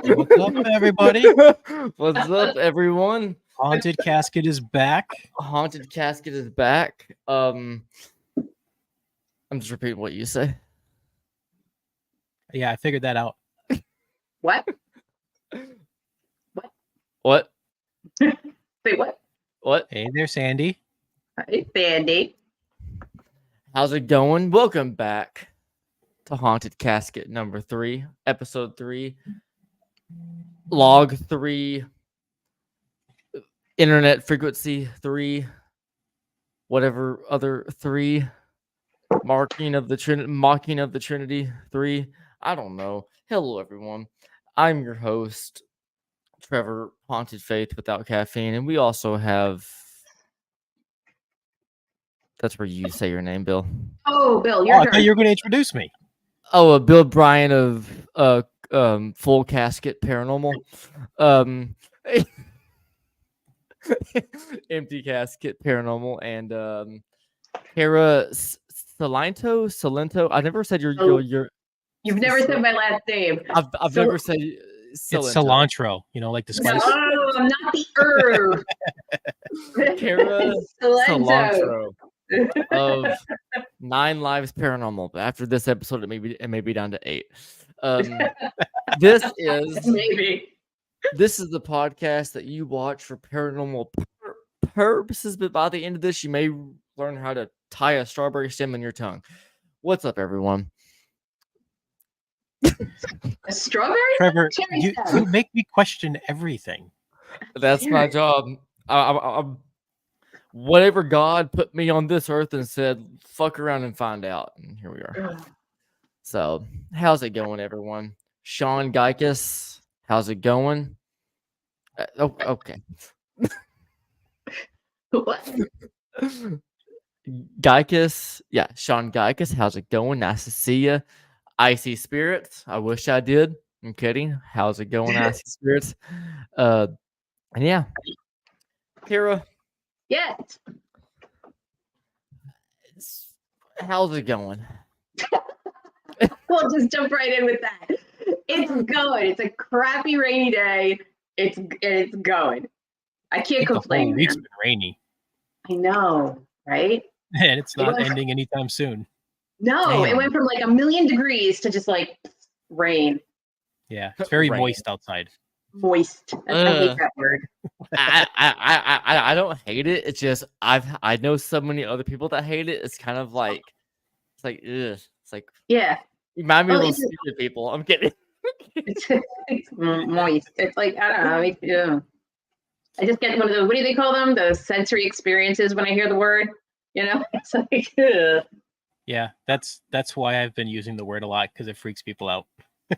What's up, everybody? What's up, everyone? Haunted Casket is back. Haunted Casket is back. I'm just repeating what you say. Yeah, I figured that out. What? What? Say what? What? Hey there, Sandy. Hi, Sandy. How's it going? Welcome back to Haunted Casket number 3, episode 3, log 3, internet frequency 3, whatever other 3, mocking of the Trinity 3. I don't know. Hello, everyone. I'm your host, Trevor, Haunted Faith without caffeine, and we also have. That's where you say your name, Bill. Oh, Bill, I your thought turn. you were going to introduce me. Oh, Bill Bryan of Full Casket Paranormal. Empty Casket Paranormal, and Cara Salento. I never said your. You've never said my last name. I've never said It's cilantro, like the spice. No, I'm not the herb. Cara Cilantro. of 9 Lives Paranormal. But after this episode, it may be down to 8. This is the podcast that you watch for paranormal purposes, but by the end of this, you may learn how to tie a strawberry stem in your tongue. What's up, everyone? A strawberry? Trevor, you make me question everything. That's my job. I'm whatever God put me on this earth and said, fuck around and find out. And here we are. So, how's it going, everyone? Sean Geikus, how's it going? Okay. What? Geikus, yeah, Sean Geikus, how's it going? Nice to see you. Icy Spirits, I wish I did. I'm kidding. How's it going, Icy Spirits? And yeah, Cara. Yes. How's it going? We'll just jump right in with that. It's going. It's a crappy rainy day. It's going. I can't complain. The whole week's been rainy. I know, right? And it's not ending anytime soon. No, Damn. It went from like 1,000,000 degrees to just like rain. Yeah, it's very Rain. moist outside. Moist. I hate that word. I don't hate it. It's just I know so many other people that hate it. It's kind of like it's like ugh. It's like Yeah. remind me of Well, those stupid people. I'm kidding. It's moist. It's like, I don't know. I just get one of those, what do they call them? Those sensory experiences when I hear the word. It's like, ugh. Yeah, that's why I've been using the word a lot, because it freaks people out.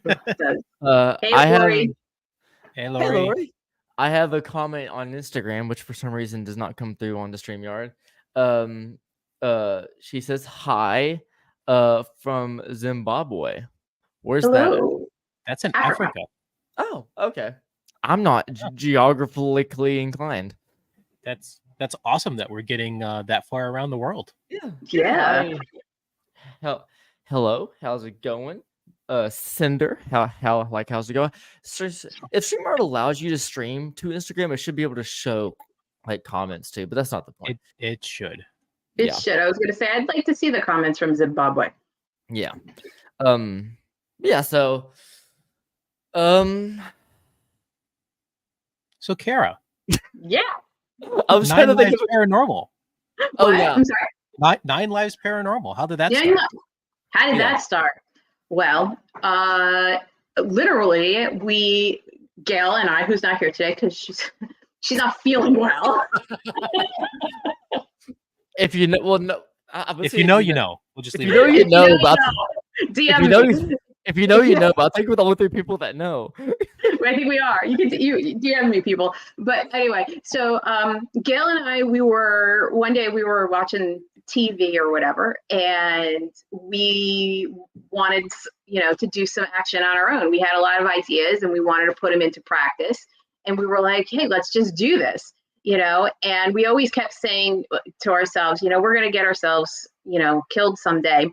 Hey, I Lori. Hey, Hey, Lori. Lori. I have a comment on Instagram, which for some reason does not come through on the StreamYard. She says hi, from Zimbabwe. Where's that? Hello. That's in Africa. Africa. Oh, okay. I'm not geographically inclined. That's awesome that we're getting that far around the world. Yeah. Hello. How's it going? Cinder. How's it going? So, if StreamYard allows you to stream to Instagram, it should be able to show like comments too, but that's not the point. It should. It should. I was going to say, I'd like to see the comments from Zimbabwe. Yeah. Yeah. So, So, Cara, Yeah. I was trying to think of. Paranormal. Oh What? yeah. I'm sorry. 9 Lives Paranormal. How did that Yeah, start? no. How did that start? Well, literally, Gail and I, who's not here today because she's not feeling well. If you know, well, no. If you know, you know. We'll just If leave you know, it. you know. But DM if you know, If you know, you know. But I think we're the only 3 people that know. I think we are. You DM me, people. But anyway, so Gail and I, one day we were watching TV or whatever, and we wanted, to do some action on our own. We had a lot of ideas, and we wanted to put them into practice. And we were like, hey, let's just do this, And we always kept saying to ourselves, we're going to get ourselves, killed someday.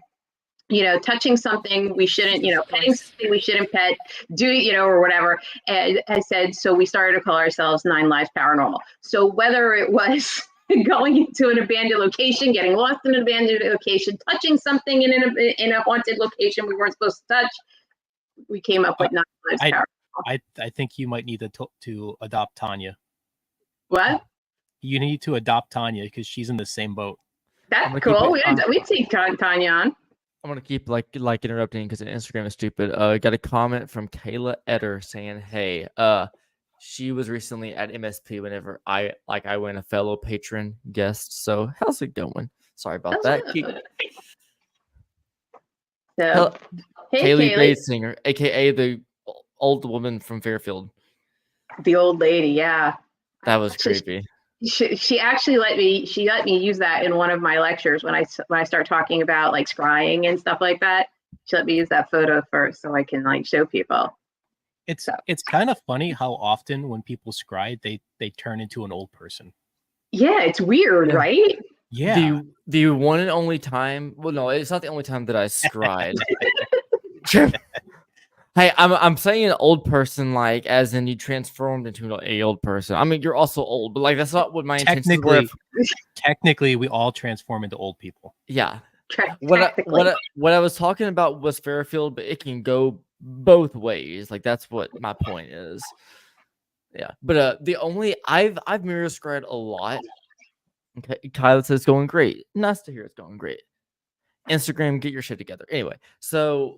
Touching something we shouldn't, petting something we shouldn't pet, or whatever. And I said, so we started to call ourselves 9 Lives Paranormal. So whether it was going into an abandoned location, getting lost in an abandoned location, touching something in a haunted location we weren't supposed to touch, we came up with 9 Lives Paranormal. I think you might need to adopt Tanya. What? You need to adopt Tanya because she's in the same boat. That's cool. We'd take Tanya on. I'm gonna keep like interrupting because Instagram is stupid. Got a comment from Kayla Etter saying, "Hey, she was recently at MSP whenever I went a fellow patron guest. So how's it going? Sorry about that." So, hey, Kaylee Batesinger, aka the old woman from Fairfield. The old lady, yeah. That was creepy. She actually let me use that in one of my lectures when I start talking about like scrying and stuff like that. She let me use that photo first so I can like show people. It's kind of funny how often when people scry they turn into an old person. Yeah, it's weird, right? Yeah. The one and only time. Well, no, it's not the only time that I scried. Hey, I'm saying an old person, like as in you transformed into an old person. I mean, you're also old, but like that's not what my intentions were. Technically, we all transform into old people. Yeah. What I was talking about was Fairfield, but it can go both ways. Like that's what my point is. Yeah, but I've mirror scried a lot. Okay, Kyle says it's going great. Nice to hear it's going great. Instagram, get your shit together. Anyway, so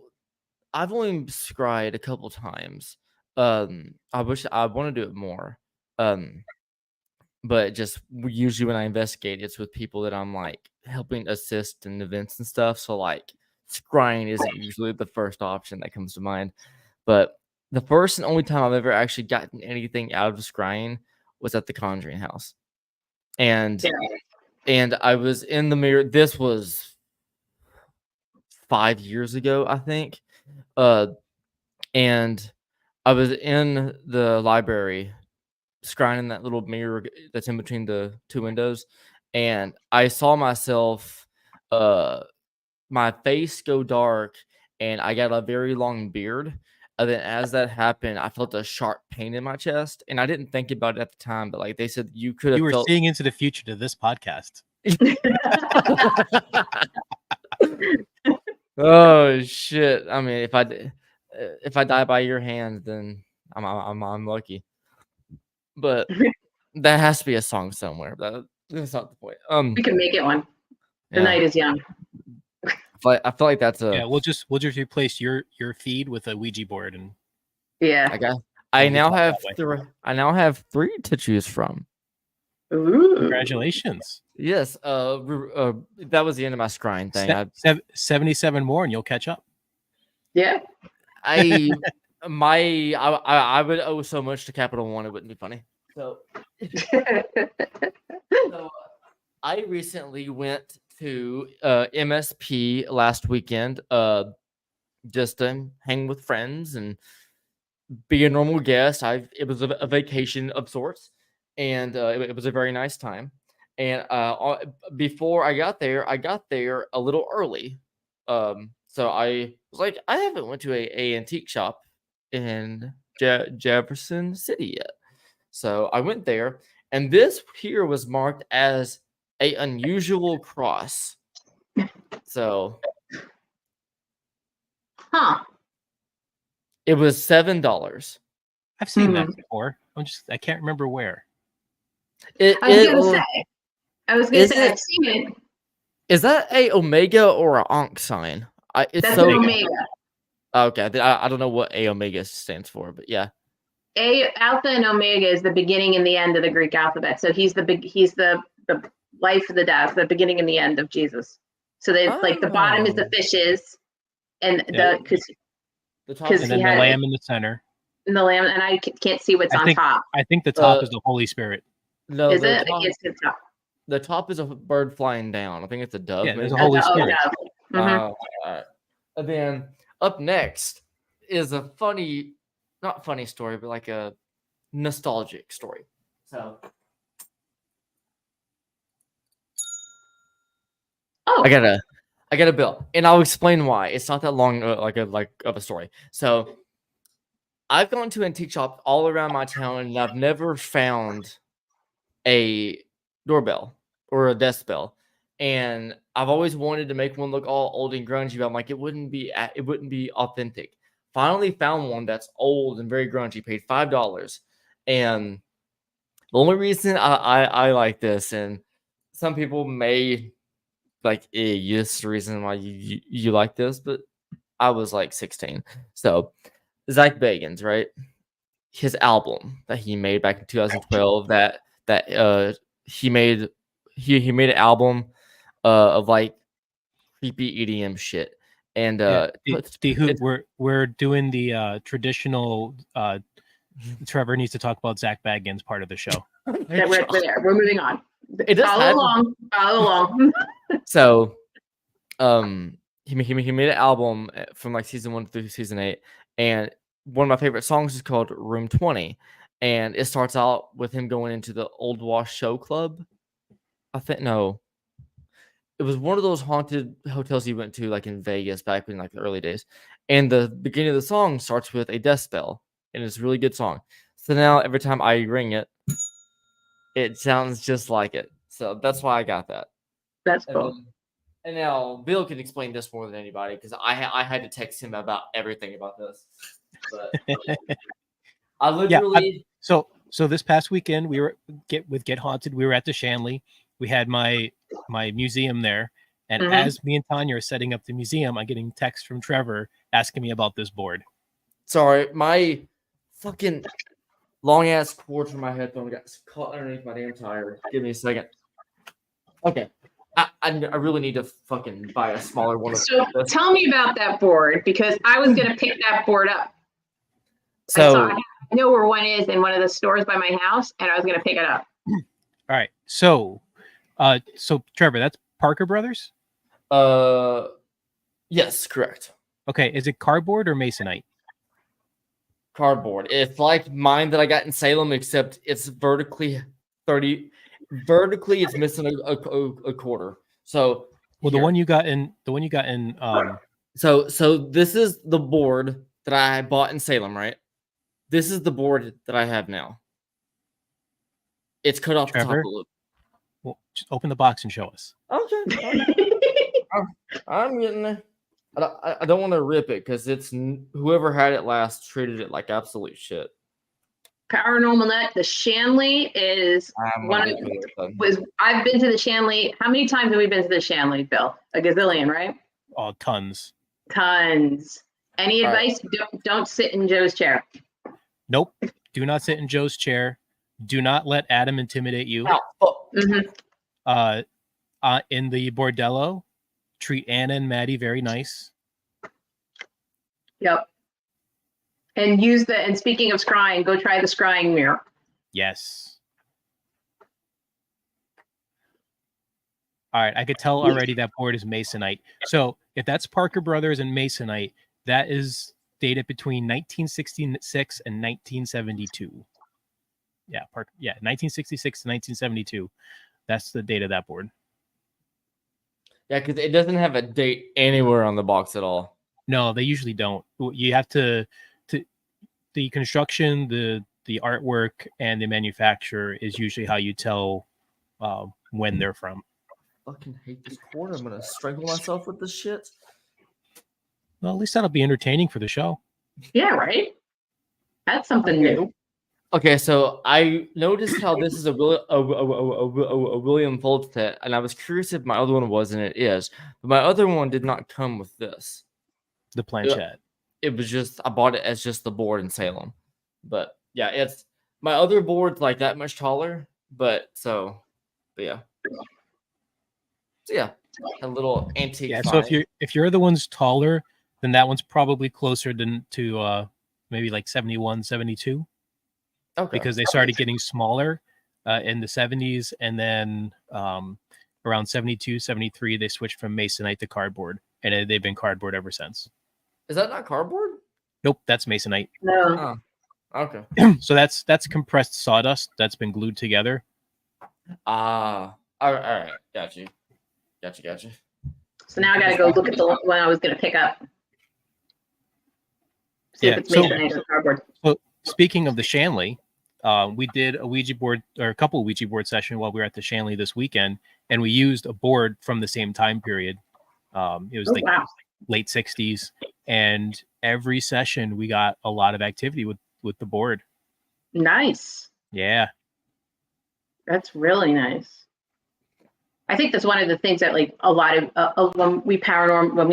I've only scried a couple times. I wish I want to do it more. But just usually when I investigate, it's with people that I'm like helping assist in events and stuff. So like scrying isn't usually the first option that comes to mind. But the first and only time I've ever actually gotten anything out of scrying was at the Conjuring House. And I was in the mirror. This was 5 years ago, I think. And I was in the library scrying in that little mirror that's in between the 2 windows, and I saw myself, my face go dark, and I got a very long beard. And then as that happened, I felt a sharp pain in my chest, and I didn't think about it at the time, but like they said, you were seeing into the future to this podcast. Oh shit! I mean, if I die by your hand, then I'm lucky. But that has to be a song somewhere. That's not the point. We can make it one. The night is young. I feel like that's a We'll just replace your feed with a Ouija board and I now have 3 to choose from. Ooh. Congratulations. Yes. That was the end of my scrying thing. 77 more and you'll catch up. Yeah. I would owe so much to Capital One, it wouldn't be funny. So I recently went to MSP last weekend, just to hang with friends and be a normal guest. It was a vacation of sorts, and it was a very nice time. And before I got there a little early. So I was like, I haven't went to a antique shop in Jefferson City yet. So I went there, and this here was marked as a unusual cross. So, it was $7. I've seen that before. I can't remember where. I was gonna say I've seen it. Is that a omega or an Ankh sign? That's an omega. Okay, I don't know what a omega stands for, but yeah. A alpha and omega is the beginning and the end of the Greek alphabet. So he's the life of the death, the beginning and the end of Jesus. So they like the bottom is the fishes, and The top, Because and then the lamb in the center. And the lamb, and I can't see what's on top. I think the top is the Holy Spirit. No, Is the it? top, It's the top. the top is a bird flying down. I think it's a dove. Yeah, there's maybe. a Holy Spirit. Mhm. And then up next is a funny, not funny story, but like a nostalgic story. So I got a bill, and I'll explain why. It's not that long, like of a story. So I've gone to antique shops all around my town, and I've never found a doorbell or a desk bell. And I've always wanted to make one look all old and grungy, but I'm like, it wouldn't be authentic. Finally found one that's old and very grungy. Paid $5, and the only reason I like this, and some people may like, this the reason why you like this, but I was like 16. So Zach Bagans, right? His album that he made back in 2012, that he made an album of like creepy EDM shit. And we're doing the traditional Trevor needs to talk about Zach Baggins part of the show. We're there. We're moving on. Follow along. So he made an album from like season 1 through season 8, and one of my favorite songs is called Room 20, and it starts out with him going into the Old Wash Show Club. I think no, it was one of those haunted hotels he went to like in Vegas back in like the early days, and the beginning of the song starts with a death spell, and it's a really good song. So now every time I ring it, it sounds just like it. So that's why I got that. That's cool. And now Bill can explain this more than anybody, because I had to text him about everything about this. But I literally so this past weekend we were Get Haunted. We were at the Shanley. We had my museum there, and as me and Tanya are setting up the museum, I'm getting text from Trevor asking me about this board. Sorry, my fucking long ass cord from my headphone got caught underneath my damn tire. Give me a second. Okay. I really need to fucking buy a smaller one. So tell me about that board, because I was going to pick that board up. So I know where one is in one of the stores by my house, and I was going to pick it up. All right. So Trevor, that's Parker Brothers? Yes, correct. Okay. Is it cardboard or masonite? Cardboard. It's like mine that I got in Salem, except it's vertically it's missing a quarter. So the one you got in so this is the board that I bought in Salem, right? This is the board that I have now. It's cut off Trevor, the top of the loop. Well, just open the box and show us. Okay. I'm getting there. I don't want to rip it, because it's whoever had it last treated it like absolute shit. Paranormal Net, the Shanley is one of I've been to the Shanley. How many times have we been to the Shanley, Bill? A gazillion, right? Oh, tons. Any advice? Don't sit in Joe's chair. Nope. Do not sit in Joe's chair. Do not let Adam intimidate you. In the bordello, treat Anna and Maddie very nice. Yep. And speaking of scrying, go try the scrying mirror. Yes. All right. I could tell already that board is masonite. So if that's Parker Brothers and masonite, that is dated between 1966 and 1972. Yeah. 1966 to 1972. That's the date of that board. Yeah, because it doesn't have a date anywhere on the box at all. No, they usually don't. You have to the construction, the artwork, and the manufacturer is usually how you tell when they're from. I fucking hate this cord. I'm gonna strangle myself with this shit. Well, at least that'll be entertaining for the show. Yeah, right. That's something new. Okay, so I noticed how this is a William Foltz set, and I was curious if my other one was, and it is. But my other one did not come with this. The planchette. It was just, I bought it as just the board in Salem. But yeah, it's my other board's like that much taller. But yeah. So yeah, a little antique. Yeah. So if your other one's taller, then that one's probably closer to maybe like 71, 72. Okay. Because they started getting smaller in the 70s, and then around 72, 73, they switched from masonite to cardboard, and they've been cardboard ever since. Is that not cardboard? Nope, that's masonite. No. Oh, okay. So that's compressed sawdust that's been glued together. All right. Got you. So now I got to go look at the one I was going to pick up. See if it's masonite or cardboard. So speaking of the Shanley, we did a Ouija board or a couple of Ouija board sessions while we were at the Shanley this weekend, and we used a board from the same time period. It was late 60s, and every session we got a lot of activity with the board. Nice. Yeah. That's really nice. I think that's one of the things that like a lot of when we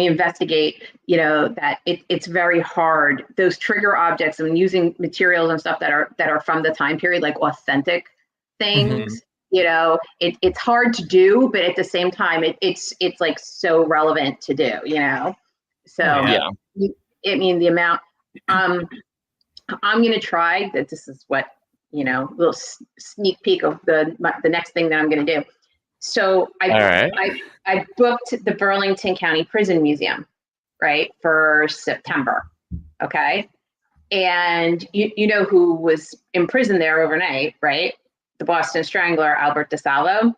investigate, that it's very hard. Those trigger objects and using materials and stuff that are from the time period, like authentic things, it's hard to do, but at the same time, it's like so relevant to do, So yeah. I mean the amount. I'm gonna try that. This is what little sneak peek of the next thing that I'm gonna do. So I booked the Burlington County Prison Museum, right, for September. Okay. And you know who was in prison there overnight, right? The Boston Strangler, Albert DeSalvo.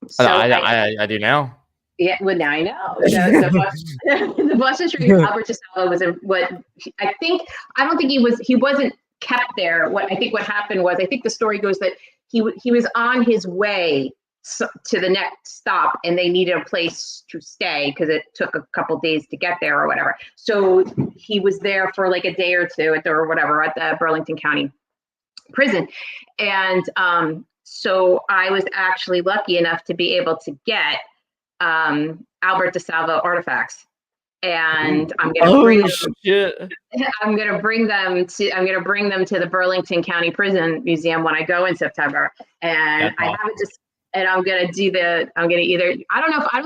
So I do now. Yeah, well, now I know. The Boston Strangler, Albert DeSalvo was I don't think he wasn't kept there. What happened was, I think the story goes that he was on his way to the next stop, and they needed a place to stay because it took a couple days to get there or whatever. So he was there for like a day or two at the Burlington County Prison. And so I was actually lucky enough to be able to get Albert DeSalvo artifacts. And I'm gonna bring them to the Burlington County Prison Museum when I go in September. And I haven't just. And I'm gonna either, I don't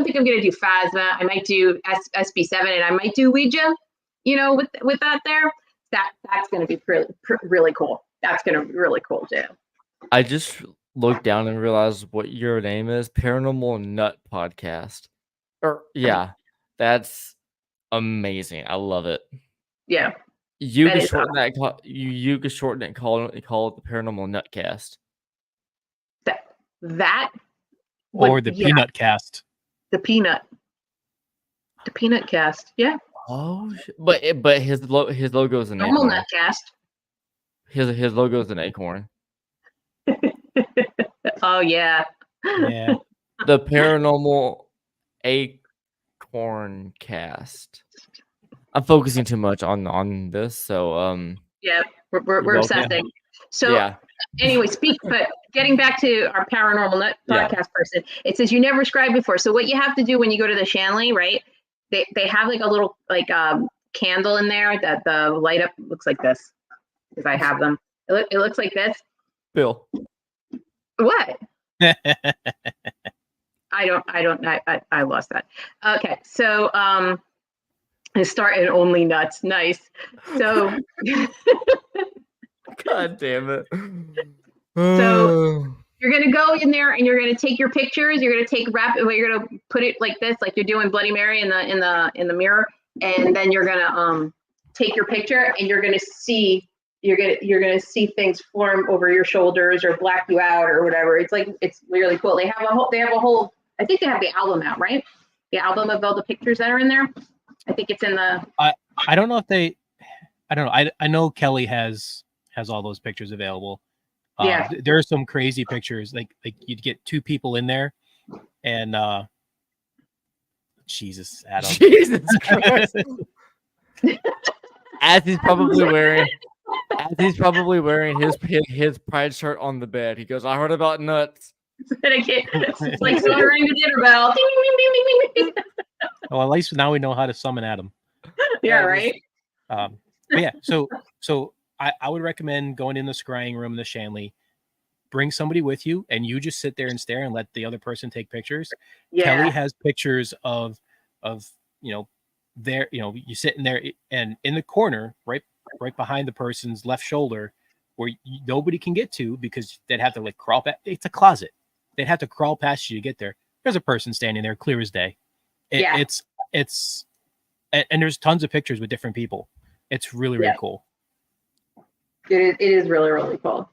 think I'm gonna do Phasma. I might do SB7, and I might do Ouija, with that there. That's gonna be really cool. That's gonna be really cool too. I just looked down and realized what your name is, Paranormal Nut Podcast. That's amazing. I love it. Yeah. You can shorten that. You can shorten it and call it the Paranormal Nutcast. Or the Peanut Cast. The Peanut Cast. Yeah. Oh, but his logo is an Normal acorn. Nutcast. His logo is an acorn. Oh yeah. Yeah. The Paranormal Acorn Cast. I'm focusing too much on this, so yeah, we're obsessing. So yeah. Anyway, but getting back to our Paranormal Nut podcast person, it says you never scribed before. So what you have to do when you go to the Shanley, right? They have like a little candle in there that the light up looks like this, because I have them. It looks like this. Bill. What? I lost that. Okay, so I start at only nuts. Nice. So. God damn it. So you're gonna go in there and you're gonna take your pictures. You're gonna you're gonna put it like this, like you're doing Bloody Mary in the mirror, and then you're gonna take your picture, and you're gonna see things form over your shoulders or black you out or whatever. It's really cool. They have a whole. I think they have the album out, right? The album of all the pictures that are in there. I think it's in the. I don't know if they. I don't know. I know Kelly has all those pictures available. Yeah. There are some crazy pictures. Like you'd get two people in there, and Jesus, Adam. Jesus Christ. As he's probably wearing his pride shirt on the bed. He goes, I heard about nuts. It's like ring the dinner bell. Ding, ding, ding, ding, ding, ding. Well, at least now we know how to summon Adam. Yeah, right. But yeah, so I would recommend going in the scrying room in the Shanley, bring somebody with you, and you just sit there and stare and let the other person take pictures. Yeah. Kelly has pictures of there, you're sitting there, and in the corner, right behind the person's left shoulder, where nobody can get to because they'd have to like crawl back. It's a closet. They'd have to crawl past you to get there. There's a person standing there, clear as day. It's and there's tons of pictures with different people. It's really cool. It is really, really cool.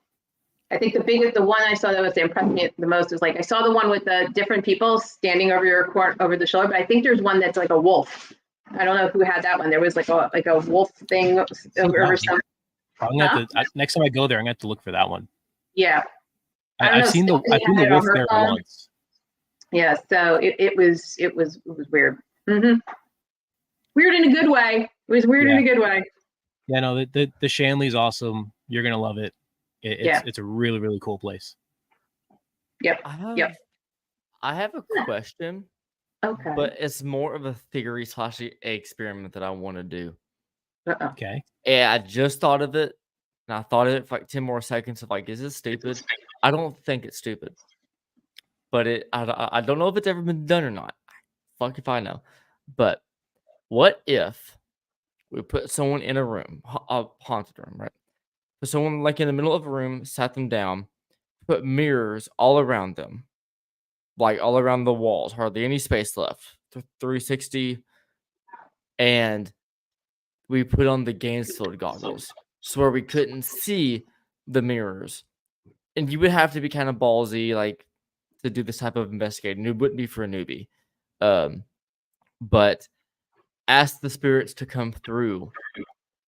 I think the one I saw that was impressed me the most was like I saw the one with the different people standing over the shoulder, but I think there's one that's like a wolf. I don't know who had that one. There was like a wolf thing over something. Next time I go there, I'm gonna have to look for that one. Yeah, I've seen the wolf there once. Yeah, so it was weird. Mm-hmm. Weird in a good way. It was weird in a good way. Yeah, no, the Shanley's awesome. You're gonna love it. It's a really, really cool place. Yep. I have a question. Okay. But it's more of a theory / experiment that I want to do. Okay. Yeah, I just thought of it, and I thought of it for like 10 more seconds of like, is this stupid? I don't think it's stupid. But I don't know if it's ever been done or not. Fuck if I know. But what if we put someone in a room, a haunted room, right? Put someone like in the middle of a room, sat them down, put mirrors all around them, like all around the walls, hardly any space left, 360, and we put on the Gainesfield goggles, so where we couldn't see the mirrors, and you would have to be kind of ballsy, like, to do this type of investigating. It wouldn't be for a newbie, but ask the spirits to come through,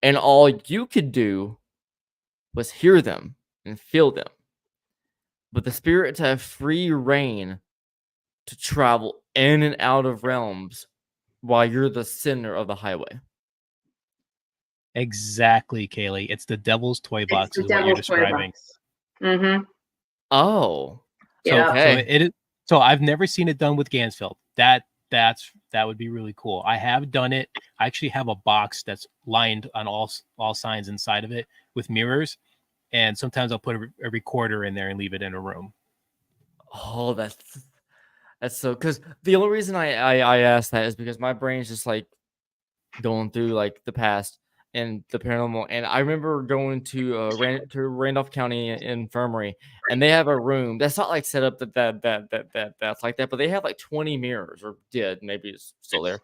and all you could do was hear them and feel them, but the spirits have free reign to travel in and out of realms while you're the center of the highway. Exactly, Kaylee. It's the devil's toy box is what you're describing. Mm-hmm. Oh. Yeah. Okay. So I've never seen it done with Gainesfield. That would be really cool. I have done it. I actually have a box that's lined on all signs inside of it with mirrors, and sometimes I'll put a recorder in there and leave it in a room. Oh, that's so, because the only reason I asked that is because my brain's just like going through like the past and the paranormal. And I remember going to Randolph County Infirmary, and they have a room that's not like set up that's like that, but they have like 20 mirrors, or did, maybe it's still there.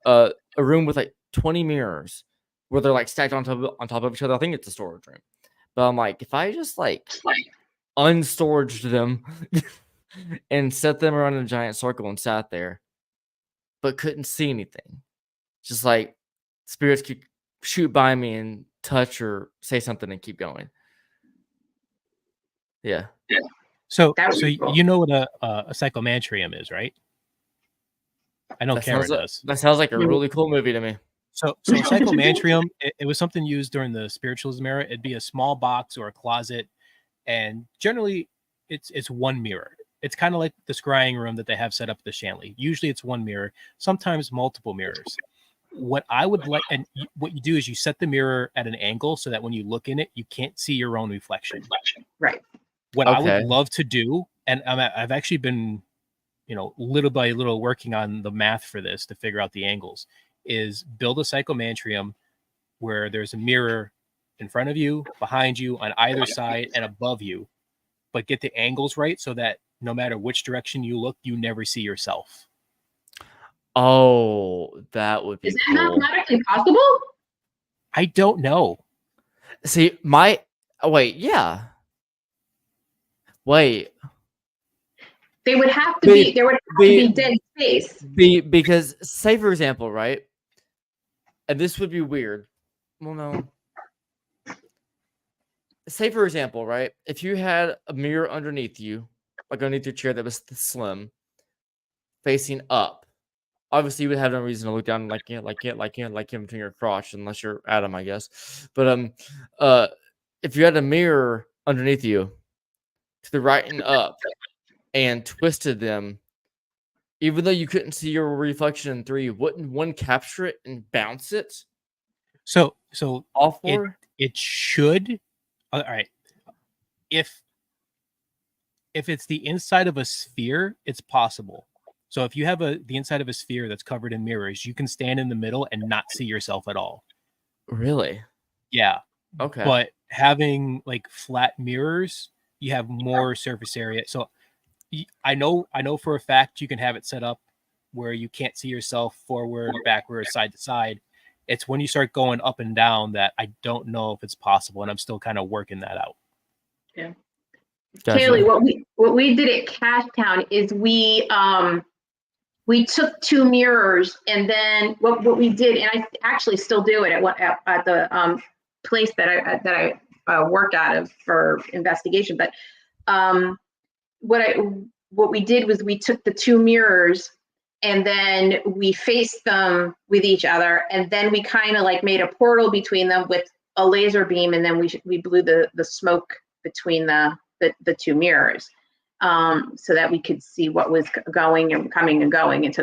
A room with like 20 mirrors where they're like stacked on top of each other. I think it's a storage room. But I'm like, if I just like unstoraged them and set them around in a giant circle and sat there, but couldn't see anything, just like spirits could shoot by me and touch or say something and keep going. Yeah. So you know what a psychomantrium is, right? I know Cara does. That sounds like a really cool movie to me. So psychomantrium, it was something used during the spiritualism era. It'd be a small box or a closet, and generally it's one mirror. It's kind of like the scrying room that they have set up at the Shanley. Usually it's one mirror, sometimes multiple mirrors. What I would like, and what you do is you set the mirror at an angle so that when you look in it, you can't see your own reflection. Right. What I would love to do, and I've actually been, little by little working on the math for this to figure out the angles, is build a psychomantrium where there's a mirror in front of you, behind you, on either side, and above you, but get the angles right so that no matter which direction you look, you never see yourself. Oh, that would be cool. Is that mathematically possible? I don't know. See, wait. There would have to be dead space. Because, say for example, right? And this would be weird. Well, no. Say for example, right? If you had a mirror underneath you, like underneath your chair that was slim, facing up, obviously you would have no reason to look down like in between your crotch, unless you're Adam, I guess. But if you had a mirror underneath you to the right and up and twisted them, even though you couldn't see your reflection in 3, wouldn't one capture it and bounce it? So all 4? It should. All right. If it's the inside of a sphere, it's possible. So if you have the inside of a sphere that's covered in mirrors, you can stand in the middle and not see yourself at all. Really? Yeah. Okay. But having like flat mirrors, you have more surface area. So I know for a fact you can have it set up where you can't see yourself forward, backward, side to side. It's when you start going up and down that I don't know if it's possible, and I'm still kind of working that out. Yeah. Gotcha. Kaylee, what we did at Cashtown is we took 2 mirrors, and then what we did, and I actually still do it at the place that I work out of for investigation. But what we did was we took the 2 mirrors, and then we faced them with each other, and then we kind of like made a portal between them with a laser beam, and then we blew the smoke between the 2 mirrors, so that we could see what was going and coming and going, and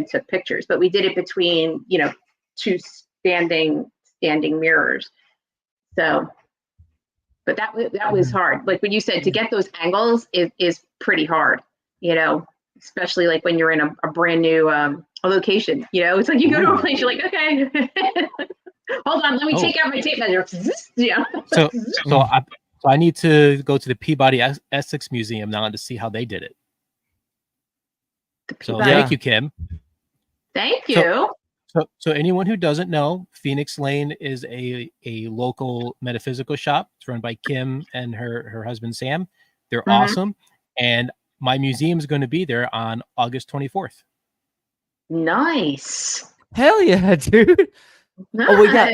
took pictures. But we did it between 2 standing mirrors. So, but that was hard. Like when you said, to get those angles is pretty hard, especially like when you're in a brand new location. It's like you go to a place, you're like, okay, hold on, let me take out my tape measure. So I need to go to the Peabody Essex Museum now to see how they did it. So thank you, Kim. Thank you. So anyone who doesn't know, Phoenix Lane is a local metaphysical shop. It's run by Kim and her husband Sam. They're awesome, and my museum is going to be there on August 24th. Nice. Hell yeah, dude. Nice. Oh, yeah.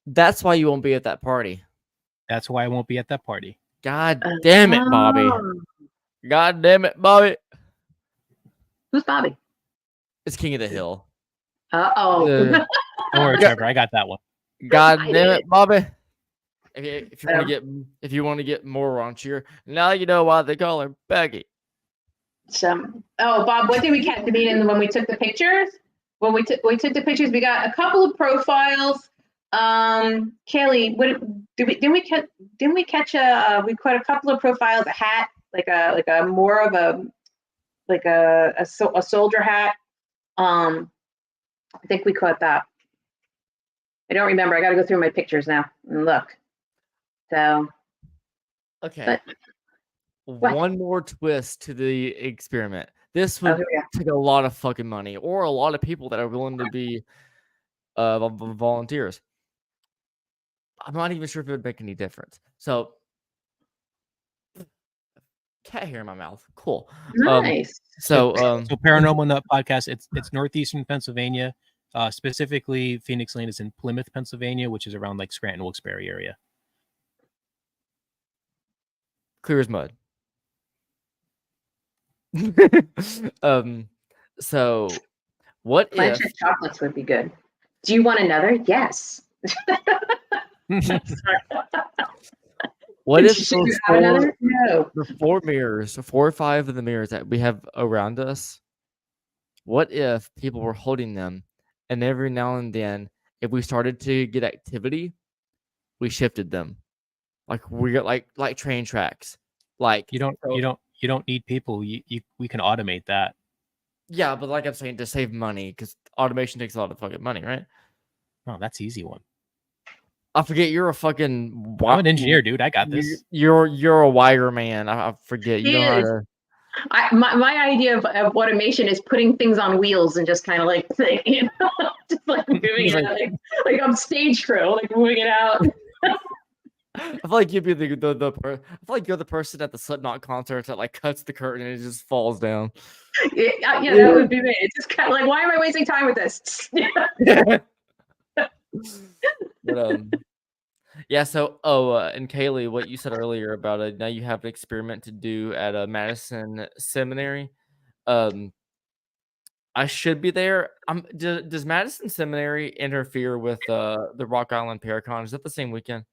That's why you won't be at that party. That's why I won't be at that party. God damn it, Bobby. God damn it, Bobby. Who's Bobby? It's King of the Hill. Uh-oh. Don't worry, Trevor. I got that one. God damn it, Bobby. If you want to get more raunchier, now you know why they call her Becky. Bob, what did we catch? When we took the pictures? When we took the pictures, we got a couple of profiles. Kaylee, didn't we catch we caught a couple of profiles, a hat, like a more of a soldier hat. I think we caught that. I don't remember. I got to go through my pictures now and look. So, okay. One more twist to the experiment. This would take a lot of fucking money, or a lot of people that are willing to be volunteers. I'm not even sure if it would make any difference. So, cat hair in my mouth. Cool. Nice. So Paranormal Nut Podcast. It's northeastern Pennsylvania. Specifically, Phoenix Lane is in Plymouth, Pennsylvania, which is around like Scranton, Wilkes-Barre area. Clear as mud. So what French if chocolates would be good? Do you want another? Yes. What if those the 4 mirrors, 4 or 5 of the mirrors that we have around us, what if people were holding them, and every now and then, if we started to get activity, we shifted them, like we got like train tracks, like you don't need people. We can automate that. Yeah, but like I'm saying, to save money, because automation takes a lot of fucking money, right? Oh, that's an easy one. I forget you're a fucking. I'm an engineer, dude. I got this. You're a wire man. I forget. You know how to. My idea of automation is putting things on wheels and just kind of like, just like moving it out, like I'm stage crew, like moving it out. I feel like you'd be I feel like you're the person at the Slipknot concert that like cuts the curtain and it just falls down. Yeah, that would be me. It's just kind of like, why am I wasting time with this? But, yeah. So, and Kaylee, what you said earlier about it, now you have an experiment to do at Madison Seminary. I should be there. Does Madison Seminary interfere with the Rock Island Paracon? Is that the same weekend?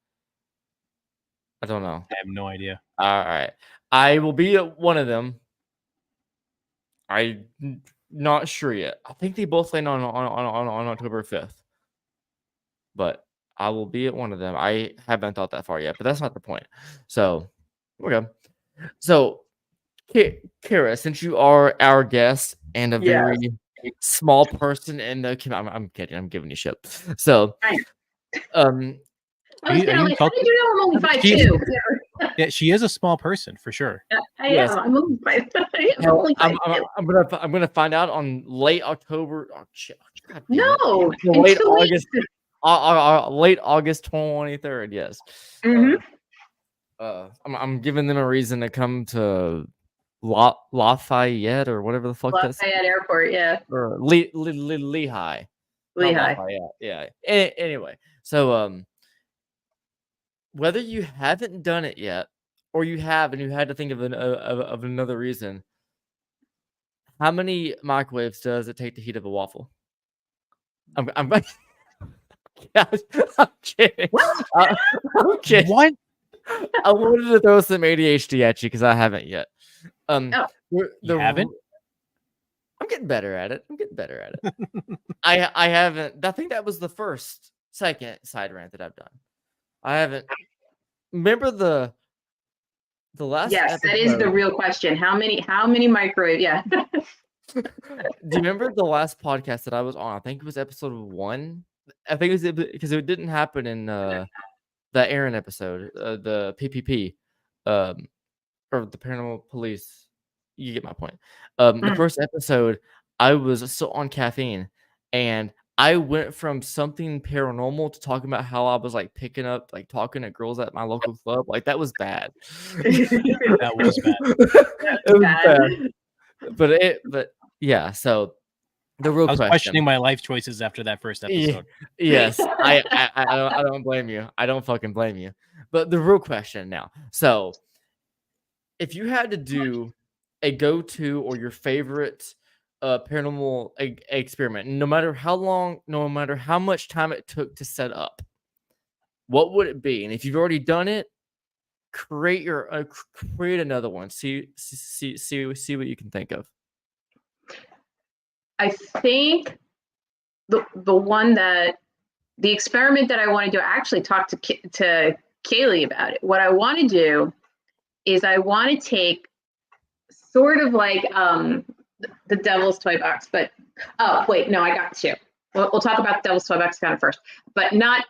I don't know. I have no idea. All right. I will be at one of them. I'm not sure yet. I think they both land on October 5th. But I will be at one of them. I haven't thought that far yet, but that's not the point. So, okay. So, Cara, since you are our guest and a very small person in the community. I'm kidding. I'm giving you shit. So, I um, was kind of like, how did you know I'm only 5'2"? Yeah, she is a small person for sure. I am. I'm only 5'2". I'm gonna find out on late October. Oh, shit. God damn it. No, late August. Late August 23rd. Yes. I'm giving them a reason to come to Lafayette or whatever the fuck that's. Lafayette Airport, yeah. Or Lehigh. Not Lafayette. Yeah. Anyway, so whether you haven't done it yet, or you have and you had to think of another reason, how many microwaves does it take to heat up a waffle? I'm kidding. I'm kidding. What? I wanted to throw some ADHD at you because I haven't yet. You haven't? I'm getting better at it. I haven't. I think that was the second side rant that I've done. I haven't. Remember the last. Yes, episode, that is the real question. How many microwave? Yeah. Do you remember the last podcast that I was on? I think it was episode 1. I think it was because it didn't happen in the Aaron episode, the PPP, or the Paranormal Police. You get my point. The first episode, I was still on caffeine, and I went from something paranormal to talking about how I was like picking up, like talking to girls at my local club. Like that was bad. That was bad. It was bad. But yeah. So the real I was question. questioning my life choices after that first episode. Yes, I don't blame you. I don't fucking blame you. But the real question now. So, if you had to do a go-to or your favorite paranormal experiment, no matter how long, no matter how much time it took to set up, what would it be? And if you've already done it, create another one. See what you can think of. I think the experiment that I want to do, I actually talked to Kaylee about it. What I want to do is I want to take sort of like the Devil's Toy Box, but I got two. We'll talk about Devil's Toy Box kind of first, but not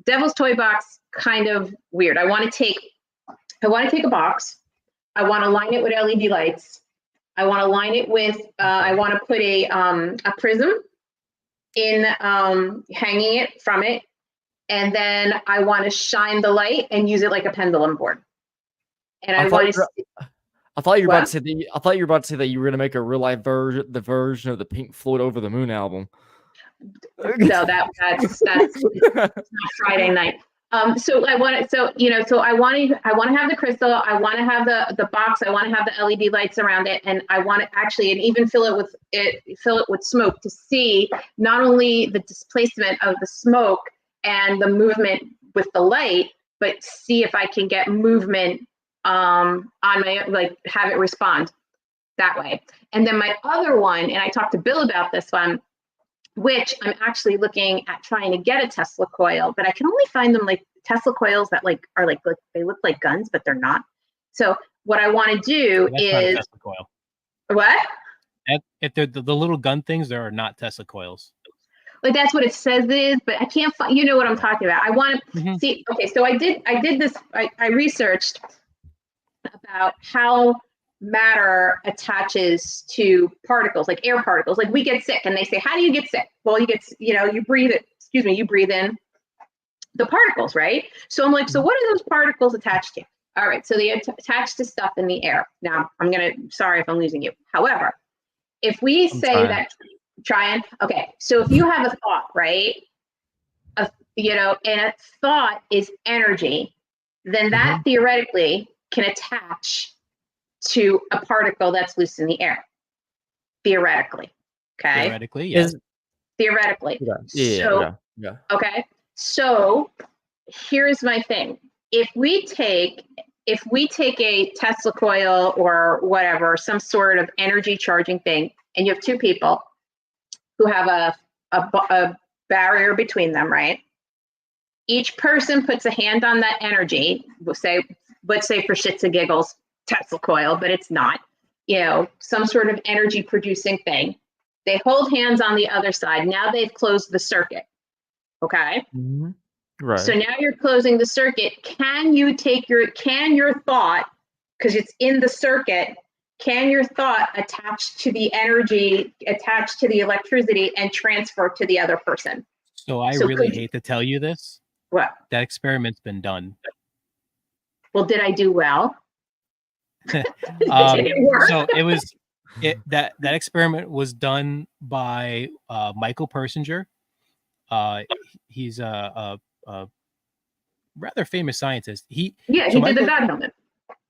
Devil's Toy Box. Kind of weird. I want to take a box. I want to line it with LED lights. I want to line it with. I want to put a prism in, hanging it from it, and then I want to shine the light and use it like a pendulum board. And I thought you were about to say that you were going to make a real life version of the Pink Floyd Over the Moon album. No, that's not Friday night. So I want to have the crystal. I want to have the box. I want to have the LED lights around it, and I want to actually and even fill it with smoke to see not only the displacement of the smoke and the movement with the light, but see if I can get movement on my, like, have it respond that way. And then my other one, and I talked to Bill about this one, which I'm actually looking at trying to get a Tesla coil, but I can only find them like Tesla coils that are like they look like guns, but they're not. So what I want to do is Tesla coil. What? If they're the little gun things, there are not Tesla coils. Like that's what it says it is, but I can't find. You know what I'm talking about. I want to see. Okay, so I did this. I researched about how matter attaches to particles, like air particles. Like we get sick and they say, how do you get sick? Well, you breathe in the particles, right? So I'm like, so what are those particles attached to? All right, so they attach to stuff in the air. Now sorry if I'm losing you. However, if we okay, so if you have a thought, right? And a thought is energy, then that theoretically can attach to a particle that's loose in the air. Theoretically. Okay. Theoretically, yes. Theoretically. Yeah. Okay. So here's my thing. If we take a Tesla coil or whatever, some sort of energy charging thing, and you have two people who have a barrier between them, right? Each person puts a hand on that energy. Let's say for shits and giggles, Tesla coil, but it's not. some sort of energy producing thing. They hold hands on the other side. Now they've closed the circuit. Okay. Mhm. Right. So now you're closing the circuit. Can your thought, because it's in the circuit, can your thought attach to the energy, attach to the electricity, and transfer to the other person? So I really hate to tell you this. What? That experiment's been done. Well, did I do well? Did it work? So that experiment was done by Michael Persinger. He's a rather famous scientist. He did the God helmet.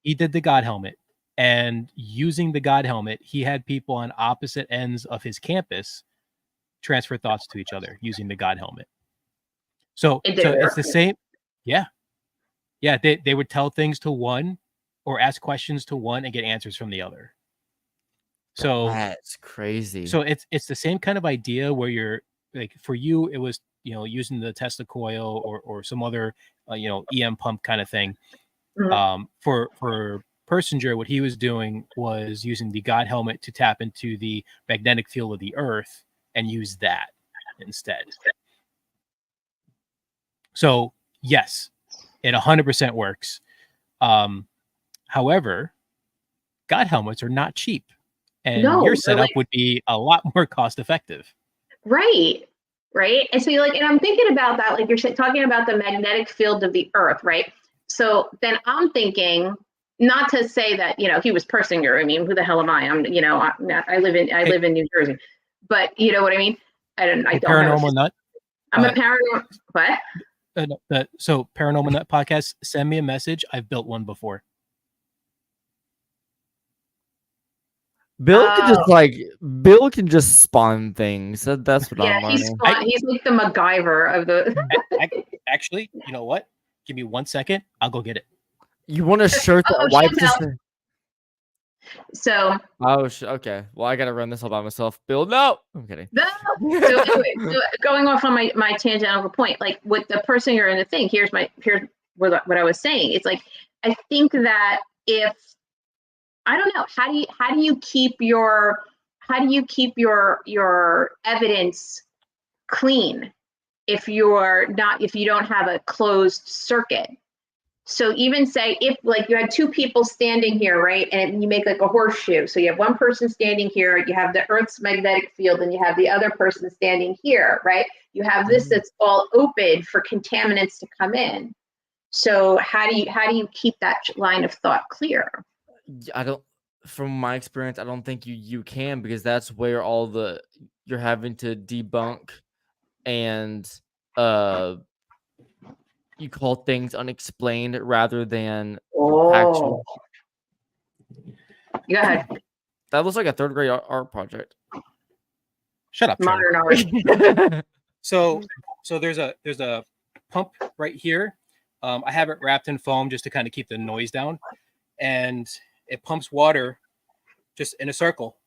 He did the God helmet. And using the God helmet, he had people on opposite ends of his campus transfer thoughts to each other using the God helmet. So it's the same. Yeah. Yeah. They would tell things to one or ask questions to one and get answers from the other. So that's crazy. So it's the same kind of idea where you're like, for you, it was, using the Tesla coil or some other, EM pump kind of thing. Mhm. For Persinger, what he was doing was using the God helmet to tap into the magnetic field of the Earth and use that instead. So yes, it 100% works. However, God helmets are not cheap, and your setup would be a lot more cost effective. Right. And so and I'm thinking about that, like you're talking about the magnetic field of the Earth, right? So then I'm thinking, not to say that he was Persinger. I mean, who the hell am I? I live in New Jersey, but you know what I mean. I don't paranormal nut. I'm a paranormal. What? So Paranormal Nut Podcast, send me a message. I've built one before. Bill can just spawn things. That's what I'm learning. He's like the MacGyver of the. Actually, you know what? Give me 1 second. I'll go get it. You want a shirt that wipes this? So. Oh, okay. Well, I gotta run this all by myself. Bill, no. I'm kidding. No. So anyway, going off on my tangential point, like with the Persinger and the thing. Here's what I was saying. It's like, I think that if I don't know, how do you keep your evidence clean if you don't have a closed circuit? So even say if like you had two people standing here, right, and you make like a horseshoe. So you have one person standing here, you have the Earth's magnetic field, and you have the other person standing here, right? You have this that's all open for contaminants to come in. So how do you keep that line of thought clear? From my experience, I don't think you can, because that's where you're having to debunk and you call things unexplained rather than factual. Go ahead. That looks like a third grade art project. Shut up. Modern art. So there's a pump right here. I have it wrapped in foam just to kind of keep the noise down, and it pumps water just in a circle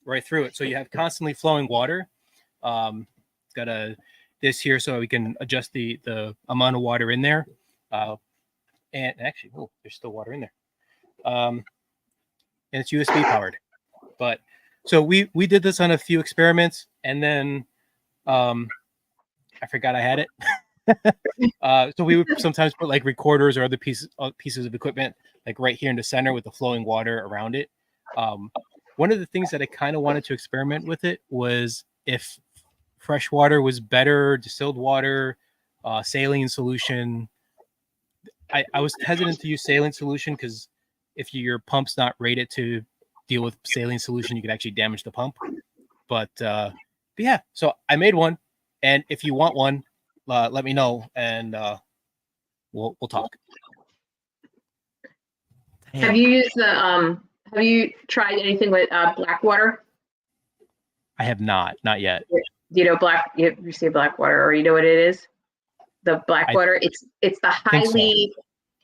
right through it. So you have constantly flowing water. It's got this here so we can adjust the amount of water in there. And actually, there's still water in there. And it's USB powered. But so we did this on a few experiments, and then I forgot I had it. So we would sometimes put like recorders or other pieces of equipment like right here in the center with the flowing water around it. One of the things that I kind of wanted to experiment with it was if fresh water was better, distilled water, saline solution. I was hesitant to use saline solution because if your pump's not rated to deal with saline solution, you could actually damage the pump. But yeah, so I made one, and if you want one, let me know, and we'll talk. Have you used have you tried anything with black water? I have not yet. Do you know you say black water, or you know what it is? The black water. It's the highly,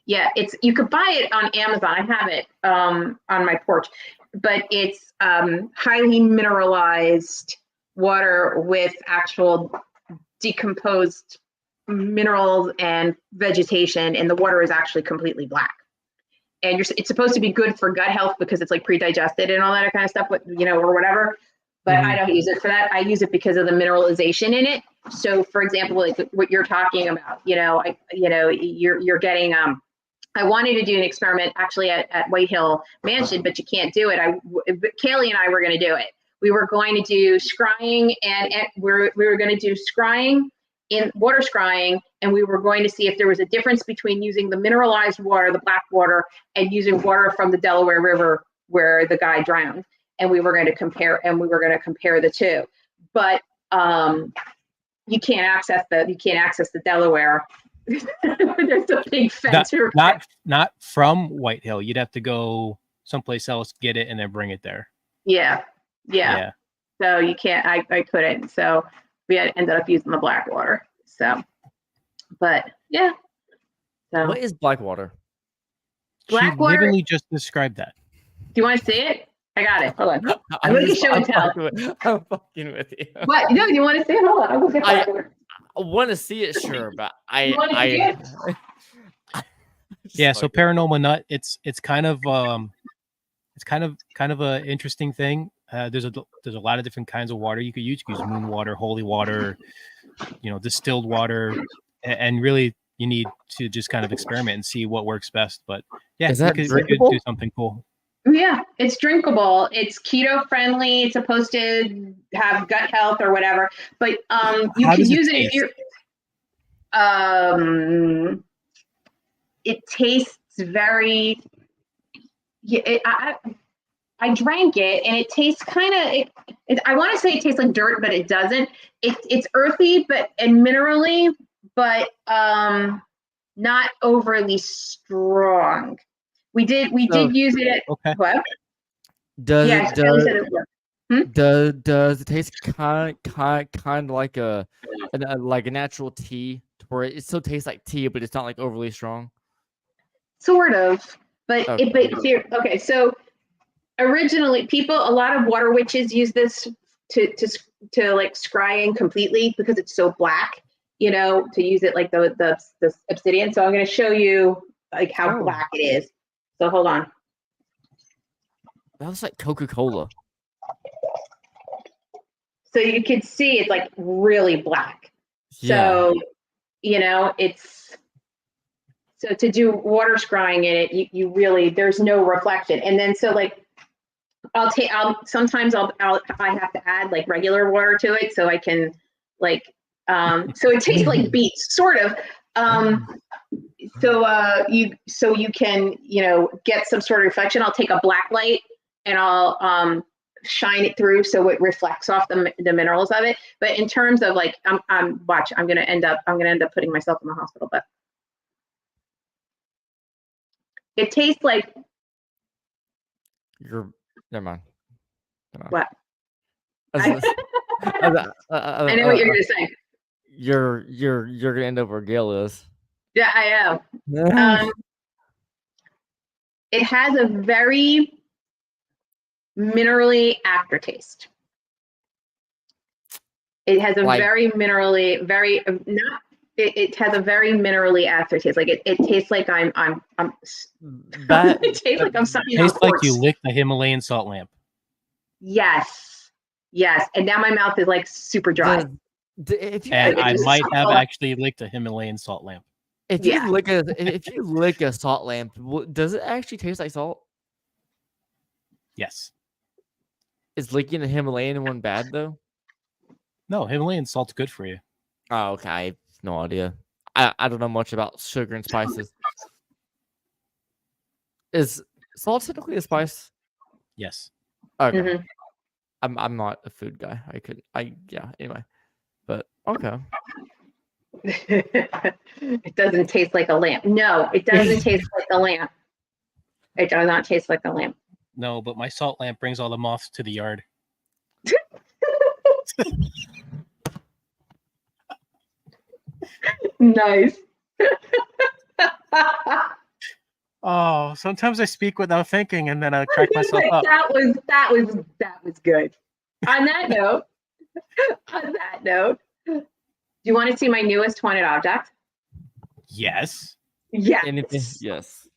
you could buy it on Amazon. I have it on my porch, but it's highly mineralized water with actual decomposed minerals and vegetation, and the water is actually completely black. and it's supposed to be good for gut health because it's like pre-digested and all that kind of stuff, but or whatever. But I don't use it for that. I use it because of the mineralization in it. So, for example, like what you're talking about, you're getting. I wanted to do an experiment actually at White Hill Mansion, but you can't do it. Kaylee and I were going to do it. We were going to do scrying, and we were going to do scrying in water scrying, and we were going to see if there was a difference between using the mineralized water, the black water, and using water from the Delaware River where the guy drowned. And we were going to compare the two. But you can't access the Delaware. There's a big fence. Not from White Hill. You'd have to go someplace else, get it, and then bring it there. Yeah. So you can't. I couldn't. So we ended up using the black water. So, but yeah. So what is black water? Black water. Literally just described that. Do you want to see it? I got it. Hold on. I'm going to show and tell. I'm fucking with you. What? No, you want to see it? Hold on. I'm going I want to see it, sure, but yeah. So Paranormal Nut, it's kind of a interesting thing. There's a lot of different kinds of water you could use. You could use moon water, holy water, distilled water, and really you need to just kind of experiment and see what works best. But yeah, is that you could do something cool. Yeah, it's drinkable. It's keto friendly. It's supposed to have gut health or whatever. But you can use it if you're. It tastes very. Yeah, I drank it and it tastes kind of. I want to say it tastes like dirt, but it doesn't. It's earthy, and minerally, but not overly strong. We did use it. Okay. What? Does it taste kind of like a natural tea, where it still tastes like tea, but it's not like overly strong? Sort of, but okay. Okay. So originally, a lot of water witches use this to like scrying completely because it's so black. To use it like the obsidian. So I'm going to show you like how black it is. So hold on. That looks like Coca-Cola. So you can see it's like really black. Yeah. So, so to do water scrying in it, you really, there's no reflection. And then, so like, sometimes I have to add like regular water to it. So I can like, so it tastes like beets, sort of. So you can, get some sort of reflection. I'll take a black light and I'll shine it through so it reflects off the minerals of it. But in terms of like, I'm gonna end up putting myself in the hospital. But it tastes like. Never mind. What? I know what you're gonna say. You're gonna end up where Gail is. Yeah, I am. It has a very minerally aftertaste. It has a very minerally, very not. It has a very minerally aftertaste. Like it tastes like I'm. It tastes like I'm sucking. Tastes like you licked a Himalayan salt lamp. Yes, and now my mouth is like super dry. I might have actually licked a Himalayan salt lamp. If you lick a salt lamp, does it actually taste like salt? Yes. Is licking a Himalayan one bad though? No, Himalayan salt's good for you. Oh, okay. I have no idea. I don't know much about sugar and spices. Is salt typically a spice? Yes. Okay. Mm-hmm. I'm not a food guy. Anyway. But okay. It doesn't taste like a lamp. No, it doesn't taste like a lamp. It does not taste like a lamp. No, but my salt lamp brings all the moths to the yard. Nice. Oh, sometimes I speak without thinking and then I crack myself up. That was good. On that note, do you want to see my newest haunted object? Yes. Yes. Anything? Yes.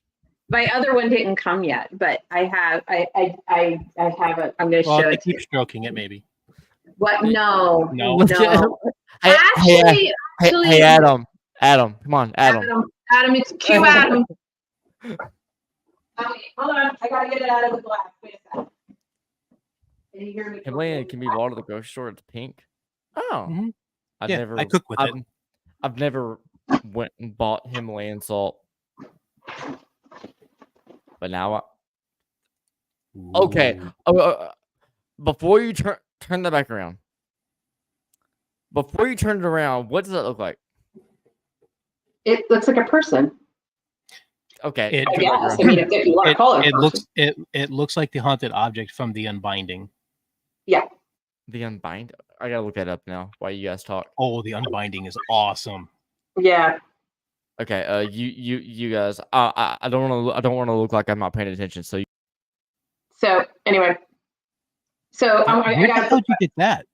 My other one didn't come yet, but I have it. I'm going to Well, show if it they to you. keep stroking it, maybe. What? No. No. No. Hey, Actually, hey, Adam, come on, Adam. Adam, it's Q Adam. Okay, hold on. I gotta get it out of the glass. Wait a second. Can you hear me? Himalayan can be bought at the grocery store. It's pink. Oh, Mhm. I've Yeah, never. I cook with it. I've never went and bought Himalayan salt, but now okay. Ooh. Before you turn that back around. Before you turn it around, what does that look like? It looks like a person. Okay, I guess. I mean, if you want to call it a person. It looks like the haunted object from The Unbinding. Yeah. The Unbind. I gotta look that up now while you guys talk. Oh, The Unbinding is awesome. Yeah. Okay. You guys. I don't want to look like I'm not paying attention. So. So anyway. So Where the hell did you get that?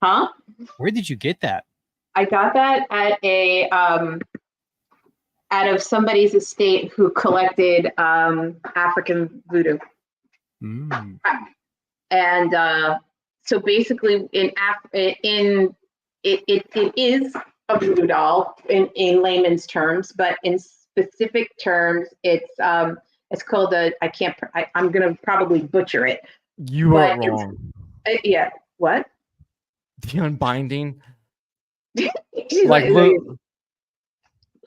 Huh? Where did you get that? I got that at a out of somebody's estate who collected African voodoo. Mm. And so basically it is a voodoo doll in layman's terms, but in specific terms it's called I'm gonna probably butcher it. You are wrong. Yeah. What? The Unbinding. Like,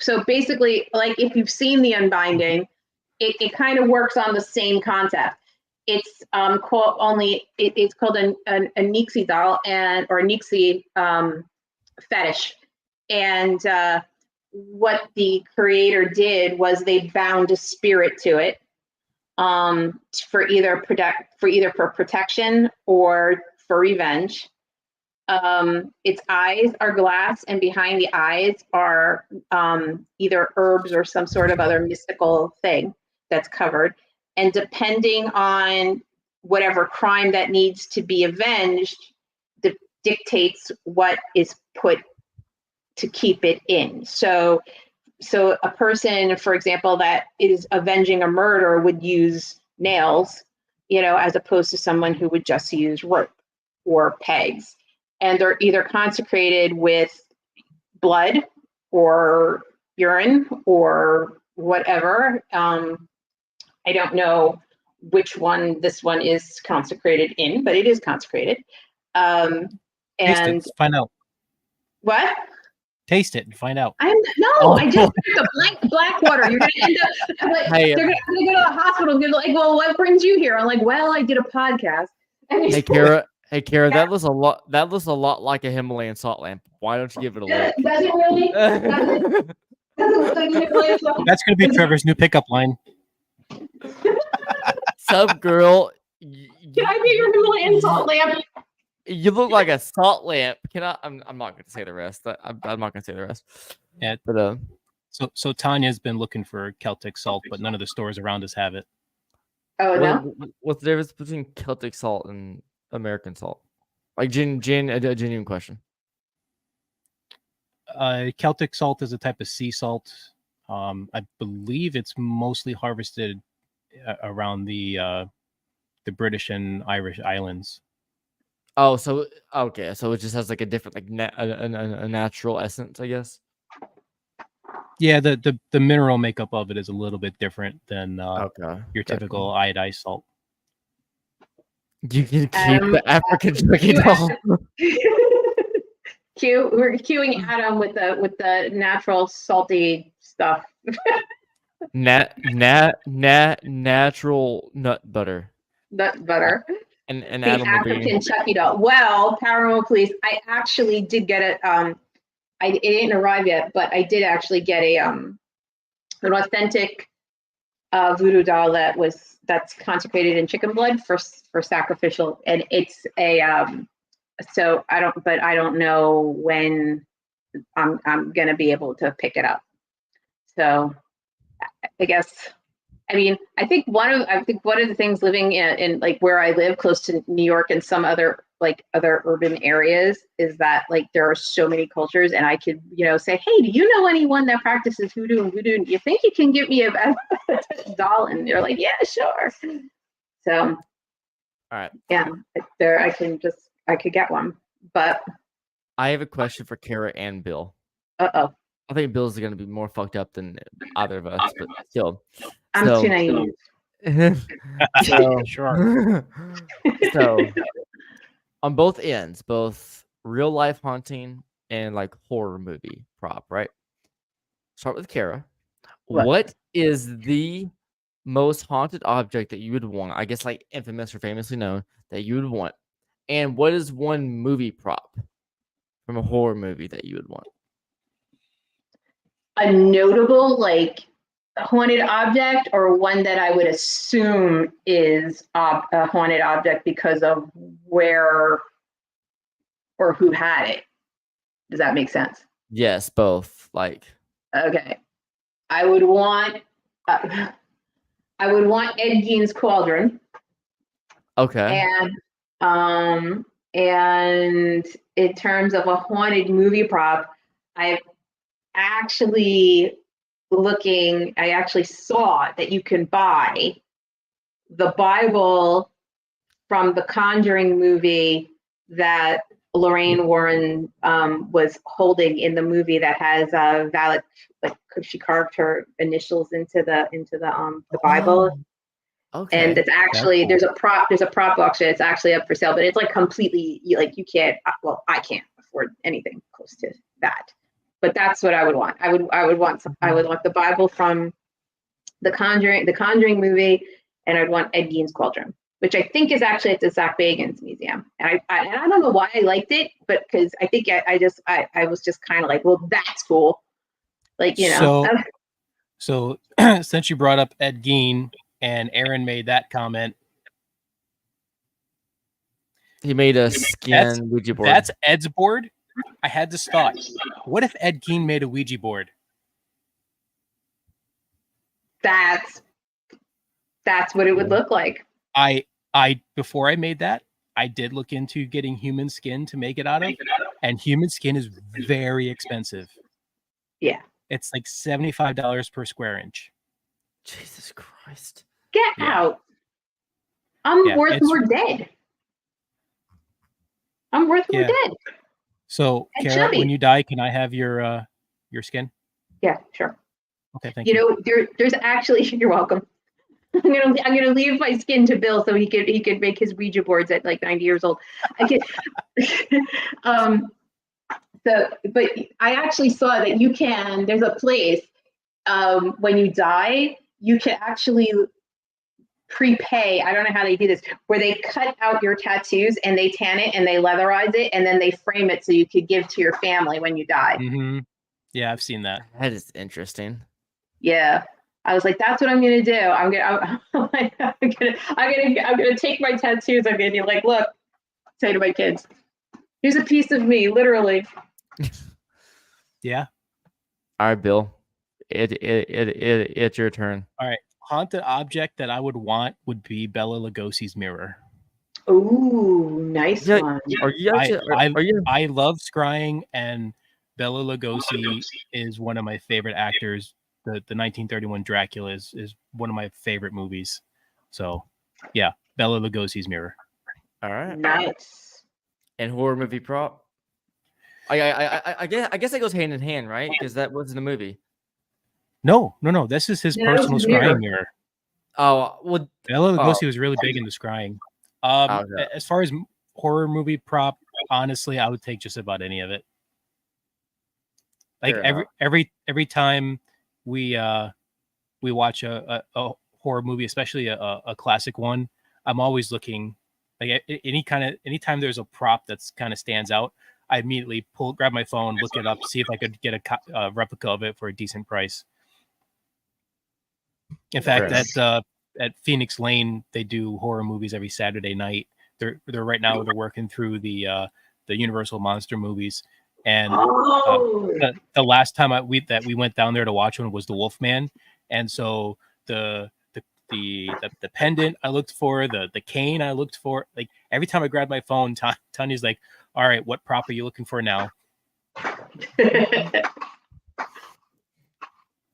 so basically, like if you've seen The Unbinding, it kind of works on the same concept. It's called it's called a Nixie doll or a Nixie fetish, and what the creator did was they bound a spirit to it for either for protection or for revenge. Its eyes are glass, and behind the eyes are either herbs or some sort of other mystical thing that's covered. And depending on whatever crime that needs to be avenged, dictates what is put to keep it in. So a person, for example, that is avenging a murder would use nails, as opposed to someone who would just use rope or pegs. And they're either consecrated with blood or urine or whatever. I don't know which one this one is consecrated in, but it is consecrated. Taste it, find out. What? Taste it and find out. I just drank the black water. You're gonna end up like they're gonna go to the hospital and be like, well, what brings you here? I'm like, well, I did a podcast. Hey, Cara. Hey, Cara, that looks a lot like a Himalayan salt lamp. Why don't you give it a look? Does it really? That's gonna be Trevor's new pickup line. Sup, girl? Can I be your Himalayan salt lamp? You look like a salt lamp. I'm not going to say the rest. I'm not going to say the rest. Yeah. But So Tanya's been looking for Celtic salt, but none of the stores around us have it. Oh no. What's the difference between Celtic salt and American salt? Like a genuine question. Celtic salt is a type of sea salt. I believe it's mostly harvested around the British and Irish islands. Oh, so okay, so it just has like a different, like a natural essence, I guess. Yeah, the mineral makeup of it is a little bit different than your Gotcha. typical iodized salt. You can keep the African drinking doll. We're cueing Adam with the natural salty stuff. Natural nut butter. Nut butter. And the Adam African Chucky doll. Well, Paranormal Police, I actually did get it. It didn't arrive yet, but I did actually get an authentic voodoo doll that's consecrated in chicken blood for sacrificial, and it's a so I don't know when I'm gonna be able to pick it up. So I guess. I mean, I think one of the things living in like where I live, close to New York and some other like other urban areas is that like there are so many cultures, and I could, say, hey, do you know anyone that practices hoodoo and voodoo? You think you can give me a doll? And they're like, yeah, sure. So, all right. Yeah, there I could get one, but I have a question for Cara and Bill. I think Bill's going to be more fucked up than either of us, but still. I'm too naive. Sure. So on both ends, both real life haunting and like horror movie prop, right? Start with Cara. What is the most haunted object that you would want? I guess like infamous or famously known that you would want. And what is one movie prop from a horror movie that you would want? A notable like haunted object, or one that I would assume is a haunted object because of where or who had it. Does that make sense? Yes, both. Like, okay, I would want Ed Gein's cauldron. Okay. And in terms of a haunted movie prop, I actually saw that you can buy the Bible from the Conjuring movie that Lorraine Warren was holding in the movie, that has valid, like she carved her initials into the Bible. Okay. And it's actually there's a prop auction. It's actually up for sale, but it's like completely like you can't. Well, I can't afford anything close to that. But that's what I would want. I would want the Bible from the Conjuring movie, and I'd want Ed Gein's cauldron, which I think is actually at the Zach Bagans Museum. And I don't know why I liked it, but because I think I was just kind of like, well, that's cool. Like, So since you brought up Ed Gein and Aaron made that comment, he made a skin Ouija board. That's Ed's board. I had this thought. What if Ed Gein made a Ouija board? That's what it would look like. I before I made that, I did look into getting human skin to make it out of, and human skin is very expensive. Yeah. It's like $75 per square inch. Jesus Christ. Get out. I'm worth more dead. I'm worth more dead. So, Cara, when you die, can I have your skin? Yeah, sure. Okay, thank you. There's actually, you're welcome. I'm gonna leave my skin to Bill so he could make his Ouija boards at like 90 years old. But I actually saw that you can. There's a place when you die, you can actually prepay. I don't know how they do this, where they cut out your tattoos and they tan it and they leatherize it and then they frame it so you could give to your family when you die. Mm-hmm. Yeah, I've seen that. That is interesting. Yeah. I was like, that's what I'm gonna do. I'm gonna take my tattoos. I'm gonna be like, look, say to my kids, here's a piece of me, literally. Yeah. All right, Bill. It's your turn. All right. Haunted object that I would want would be Bela Lugosi's mirror. Ooh, nice one. I love scrying, and Bela Lugosi is one of my favorite actors. The 1931 Dracula is one of my favorite movies. So, yeah, Bela Lugosi's mirror. All right. Nice. And horror movie prop. I guess that goes hand in hand, right? Because that was in the movie. No. This is his personal scrying mirror. Oh, well, Bela Lugosi was really big into scrying. As far as horror movie prop, honestly, I would take just about any of it. Like every time we watch a horror movie, especially a classic one, I'm always looking. Like anytime there's a prop that's kind of stands out, I immediately grab my phone, look it up, see if I could get a replica of it for a decent price. In fact, at Phoenix Lane, they do horror movies every Saturday night. They're right now they're working through the Universal monster movies, and the last time we went down there to watch one was The Wolfman, and so the the pendant I looked for, the cane I looked for. Like every time I grabbed my phone, Tanya's like, "All right, what prop are you looking for now?" The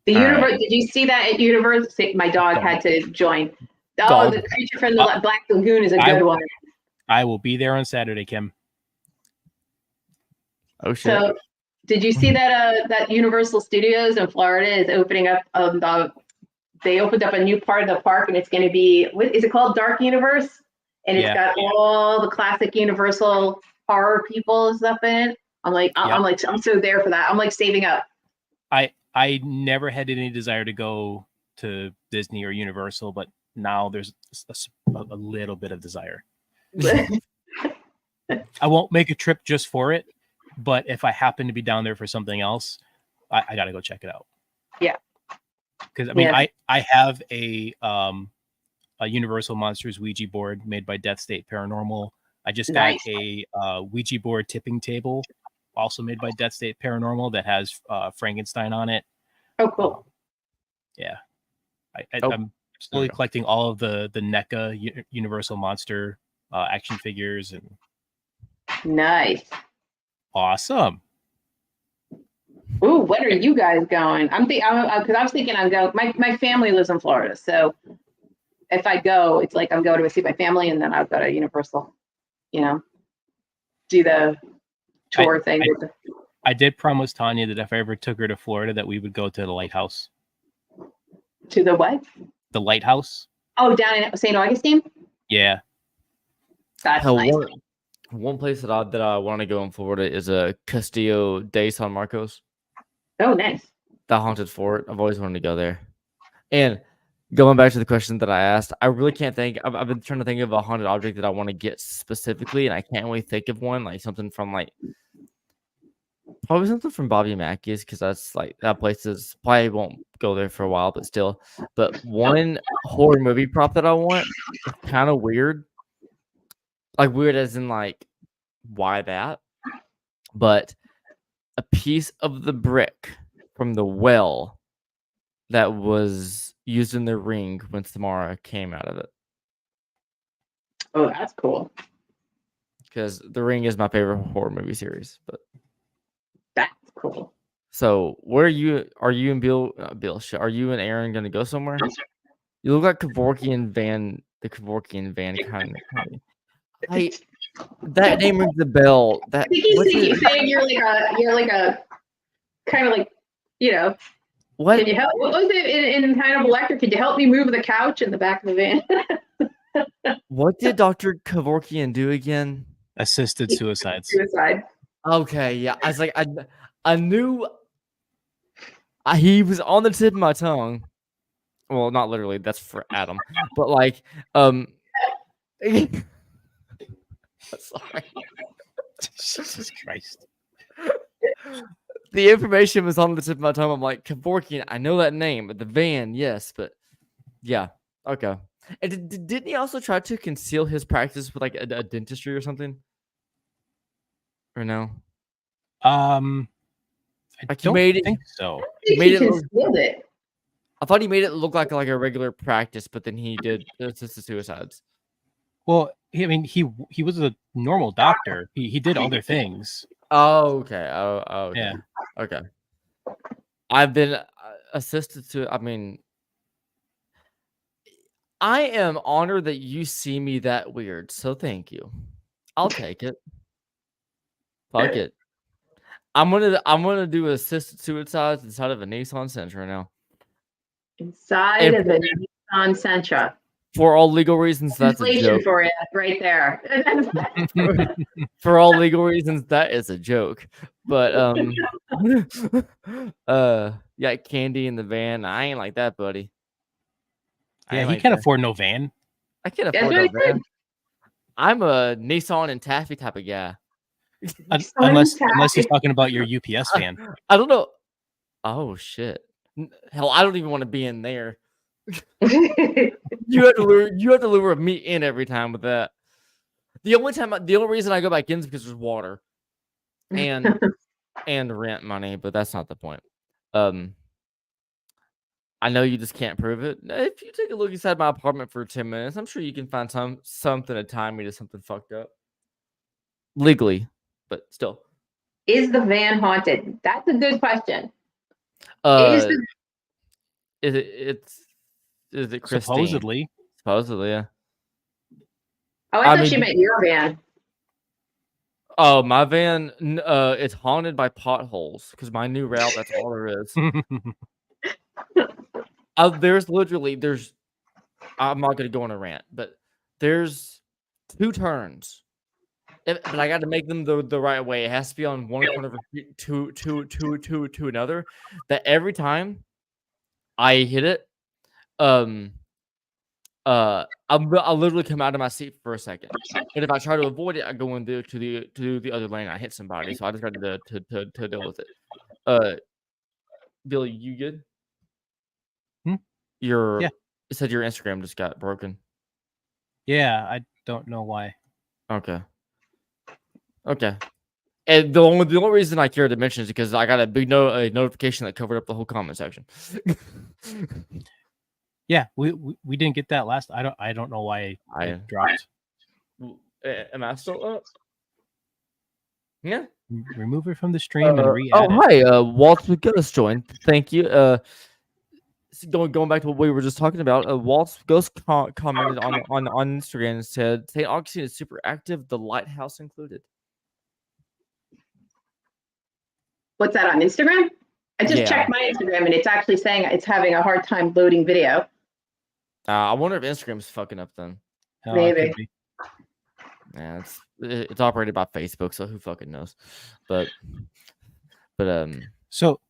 universe. Right. Did you see that at Universe? My dog had to join. Oh, the creature from the Black Lagoon is a good one. I will be there on Saturday, Kim. Oh shit! So, did you see that that Universal Studios in Florida is opening up? They opened up a new part of the park, and it's going to be, what is it called? Dark Universe, and it's got all the classic Universal horror people and stuff in it. I'm so there for that. I'm like saving up. I never had any desire to go to Disney or Universal, but now there's a little bit of desire. I won't make a trip just for it, but if I happen to be down there for something else, I got to go check it out. Yeah. Because I mean, I have a Universal Monsters Ouija board made by Death State Paranormal. I just got a Ouija board tipping table, also made by Death State Paranormal, that has Frankenstein on it. Oh, cool. Yeah. I'm slowly collecting all of the NECA Universal Monster action figures. And nice. Awesome. Ooh, when are you guys going? Because I was thinking I'm going. My family lives in Florida, so if I go, it's like I'm going to see my family, and then I've got to Universal, do the tour thing. I did promise Tanya that if I ever took her to Florida, that we would go to the lighthouse. To the what? The lighthouse. Oh, down in St. Augustine? Yeah. That's nice. One place that I want to go in Florida is Castillo de San Marcos. Oh, nice. The haunted fort. I've always wanted to go there. And going back to the question that I asked, I really can't think. I've been trying to think of a haunted object that I want to get specifically, and I can't really think of one. Like something from probably something from Bobby Mackey's, because that's that place is probably won't go there for a while, but still. But one horror movie prop that I want is kind of weird. Like weird as in why that? But a piece of the brick from the well that was used in the ring when Samara came out of it. Oh, that's cool. Because The Ring is my favorite horror movie series. But that's cool. So where are you? Are you and Bill? Are you and Aaron going to go somewhere? You look like Kevorkian Van. The Kevorkian Van kind of. That name rings the bell. I think he's saying you're like a kind of like, What? Can you help? What was it in Hannibal Lecter? Could you help me move the couch in the back of the van? What did Dr. Kevorkian do again? Assisted suicides. Suicide. Okay, yeah. I was like, I knew he was on the tip of my tongue. Well, not literally. That's for Adam. But sorry. Jesus Christ. The information was on the tip of my tongue. I'm like, Kevorkian, I know that name, but the van, yes, but yeah, okay. And didn't he also try to conceal his practice with a dentistry or something? Or no? I don't think so. He concealed it. I thought he made it look like a regular practice, but then he did assisted suicides. Well, he was a normal doctor. He did other things. Oh, okay. Oh, okay. Yeah. Okay. I've been assisted to. I mean, I am honored that you see me that weird. So thank you. I'll take it. Fuck it. I'm gonna do assisted suicides inside of a Nissan Sentra now. Inside of a Nissan Sentra. For all legal reasons, that's a joke. For you, right there. For all legal reasons, that is a joke. But yeah, candy in the van. I ain't like that, buddy. Yeah, he can't afford no van. I can't afford no van. I'm a Nissan and Taffy type of guy. Unless he's talking about your UPS van. I don't know. Oh shit! Hell, I don't even want to be in there. You have to lure me in every time with that. The only reason I go back in is because there's water, and rent money. But that's not the point. I know you just can't prove it. If you take a look inside my apartment for 10 minutes, I'm sure you can find something to tie me to something fucked up. Legally, but still. Is the van haunted? That's a good question. Is it Christine? Supposedly, yeah. Oh, I thought she meant your van. Oh, my van, it's haunted by potholes because my new route, that's all there is. I'm not going to go on a rant, but there's 2 turns. But I got to make them the right way. It has to be on one corner to another. That every time I hit it, I'll literally come out of my seat for a second. And if I try to avoid it, I go into the other lane. I hit somebody, so I just got to deal with it. Billy, you good? Yeah. It said your Instagram just got broken. Yeah, I don't know why. Okay. And the only reason I care to mention is because I got a big notification that covered up the whole comment section. Yeah, we didn't get that last. I don't know why it dropped. Am I still up? Yeah. Remove it from the stream and re-add hi, Walt's Ghost joined. Thank you. Going back to what we were just talking about, Walt's Ghost commented on Instagram and said St. Augustine is super active, the lighthouse included. What's that on Instagram? I just checked my Instagram and it's actually saying it's having a hard time loading video. I wonder if Instagram's fucking up then. Maybe. Yeah, it's operated by Facebook, so who fucking knows? But So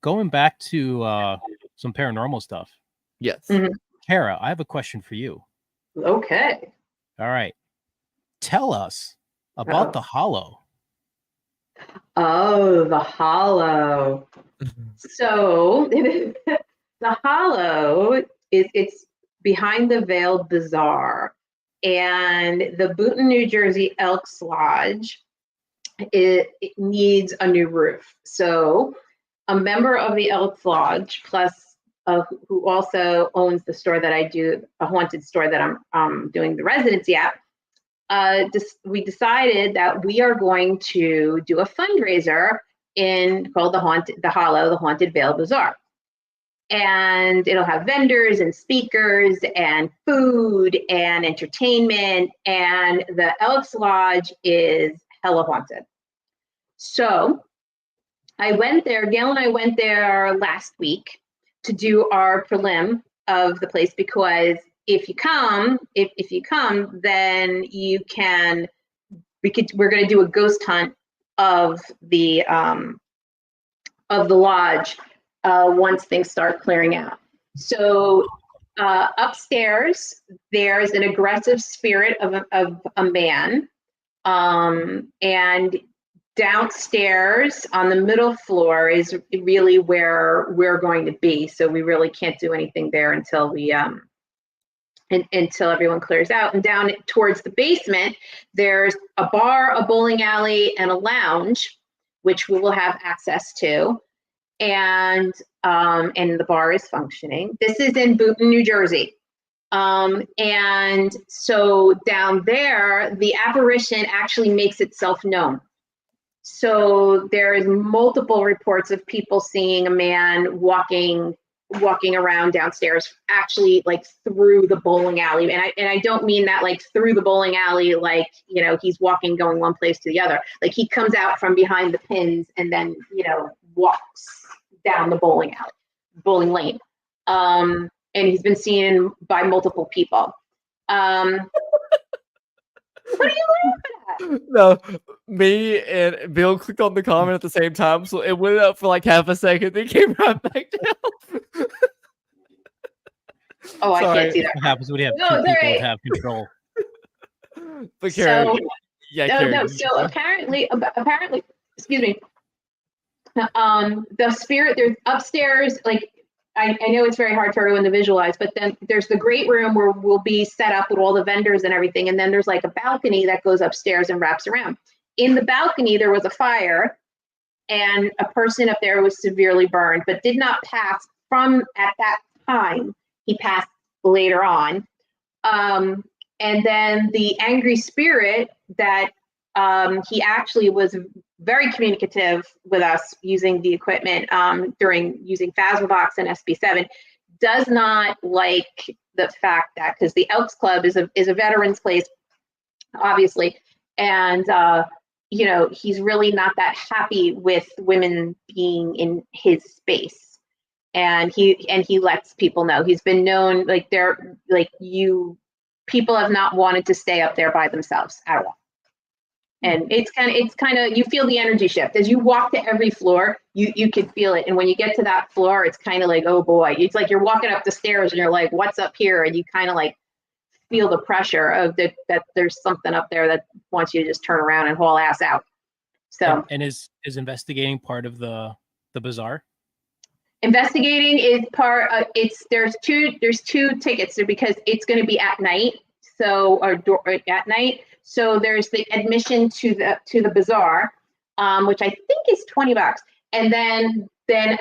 going back to some paranormal stuff. Yes. Mm-hmm. Cara, I have a question for you. Okay. All right. Tell us about the Hollow. Oh, the Hollow. So the Hollow it's behind the Veiled Bazaar, and the Boonton, New Jersey Elks Lodge. It needs a new roof. So a member of the Elks Lodge, plus who also owns the store that I do, a haunted store that I'm doing the residency at. We decided that we are going to do a fundraiser called the Hollow, the Haunted Veiled Bazaar. And it'll have vendors and speakers and food and entertainment. And the Elks Lodge is hella haunted. So I went there, Gail and I went there last week to do our prelim of the place, because if you come, then we're going to do a ghost hunt of the lodge once things start clearing out. So upstairs, there's an aggressive spirit of a man, and downstairs on the middle floor is really where we're going to be. So we really can't do anything there until until everyone clears out. And down towards the basement, there's a bar, a bowling alley, and a lounge, which we will have access to. And the bar is functioning. This is in Boonton, New Jersey. And so down there, the apparition actually makes itself known. So there is multiple reports of people seeing a man walking around downstairs, actually like through the bowling alley. And I don't mean that like through the bowling alley, like, you know, he's walking, going one place to the other. Like he comes out from behind the pins and then, you know, walks down the bowling lane. And he's been seen by multiple people. What are you laughing at? No, me and Bill clicked on the comment at the same time, so it went up for like half a second, then came right back down. Oh, I can't see that. What happens when you have two people that have control? But Karen, So apparently, excuse me. The spirit, there's upstairs, like I know it's very hard for everyone to visualize, but then there's the great room where we'll be set up with all the vendors and everything. And then there's like a balcony that goes upstairs and wraps around. In the balcony, there was a fire and a person up there was severely burned, but did not pass from at that time. He passed later on. And then the angry spirit that he actually was very communicative with us using the equipment during using Phasmobox and SB7, does not like the fact that, because the Elks Club is a veterans place, obviously, and you know, he's really not that happy with women being in his space. And he lets people know. He's been known, like, they're like, people have not wanted to stay up there by themselves at all. And it's kind of you feel the energy shift as you walk to every floor. You can feel it, and when you get to that floor, it's kind of like, oh boy, it's like you're walking up the stairs and you're like, what's up here? And you kind of like feel the pressure of that there's something up there that wants you to just turn around and haul ass out. So and is investigating part of the bazaar? Investigating is part. There's two tickets because it's going to be at night. So or at night. So there's the admission to the bazaar, which I think is $20, and then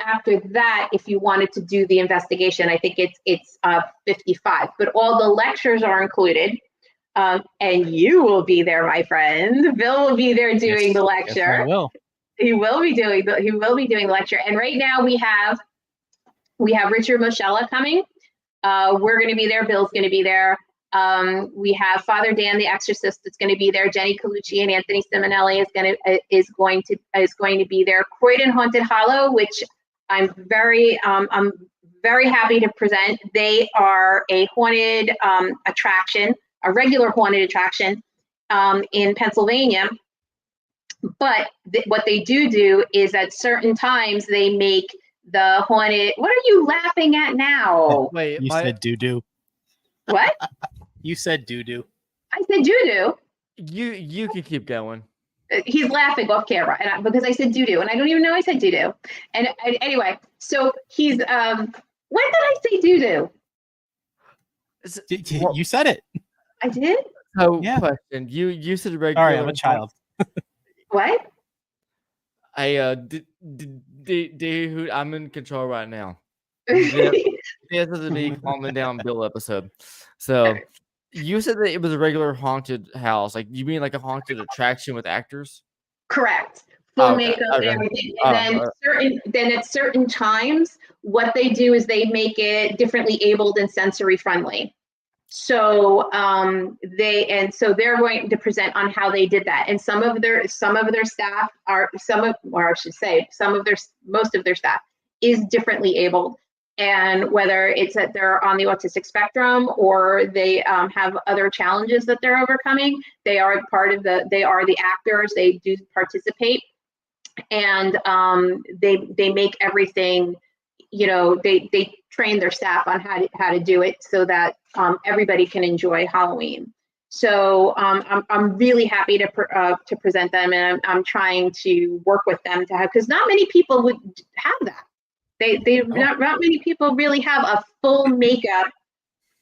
after that, if you wanted to do the investigation, I think it's $55. But all the lectures are included, and you will be there, my friend. Bill will be there doing the lecture. Yes, I will. He will be doing the lecture. And right now we have Richard Moschella coming. We're going to be there. Bill's going to be there. We have Father Dan the Exorcist that's going to be there. Jenny Colucci and Anthony Simonelli is going to be there. Croydon Haunted Hollow, which I'm very happy to present. They are a haunted attraction, a regular haunted attraction in Pennsylvania. But what they do is at certain times they make the haunted. What are you laughing at now? Wait, you said doo-doo. What? You said doo-doo. I said doo-doo. You can keep going. He's laughing off camera because I said doo-doo, and I don't even know I said doo-doo. And anyway, so he's when did I say doo-doo? You said it. I did? So question. You said regular. All right, I'm a child. What? I'm in control right now. This is the calming down Bill episode. So you said that it was a regular haunted house. Like, you mean like a haunted attraction with actors? Correct. Full makeup and everything. And then at certain times, what they do is they make it differently abled and sensory friendly. So they're going to present on how they did that. And most of their staff is differently abled. And whether it's that they're on the autistic spectrum or they have other challenges that they're overcoming, they are the actors. They do participate, and they make everything. You know, they train their staff on how to do it so that everybody can enjoy Halloween. So I'm really happy to present them, and I'm trying to work with them to have, because not many people would have that. Not many people really have a full makeup,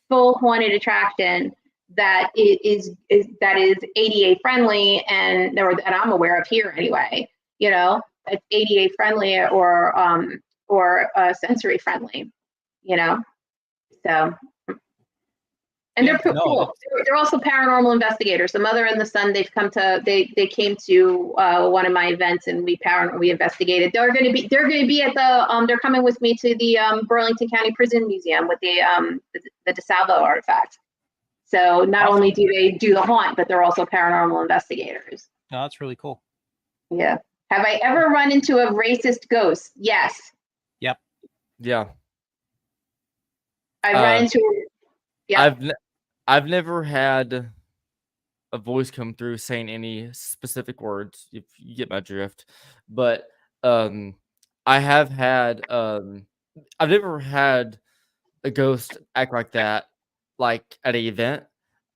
full haunted attraction that is ADA friendly and that I'm aware of here anyway. You know, it's ADA friendly or sensory friendly. You know, so. And they're cool. They're also paranormal investigators. The mother and the son, they came to one of my events, and we investigated. They're going to be at the they're coming with me to the Burlington County Prison Museum with the DeSalvo artifact. So not only do they do the haunt, but they're also paranormal investigators. Oh, that's really cool. Yeah. Have I ever run into a racist ghost? Yes. Yep. Yeah. I've run into. Yeah. I've never had a voice come through saying any specific words, if you get my drift. But I have had I've never had a ghost act like that, like at an event.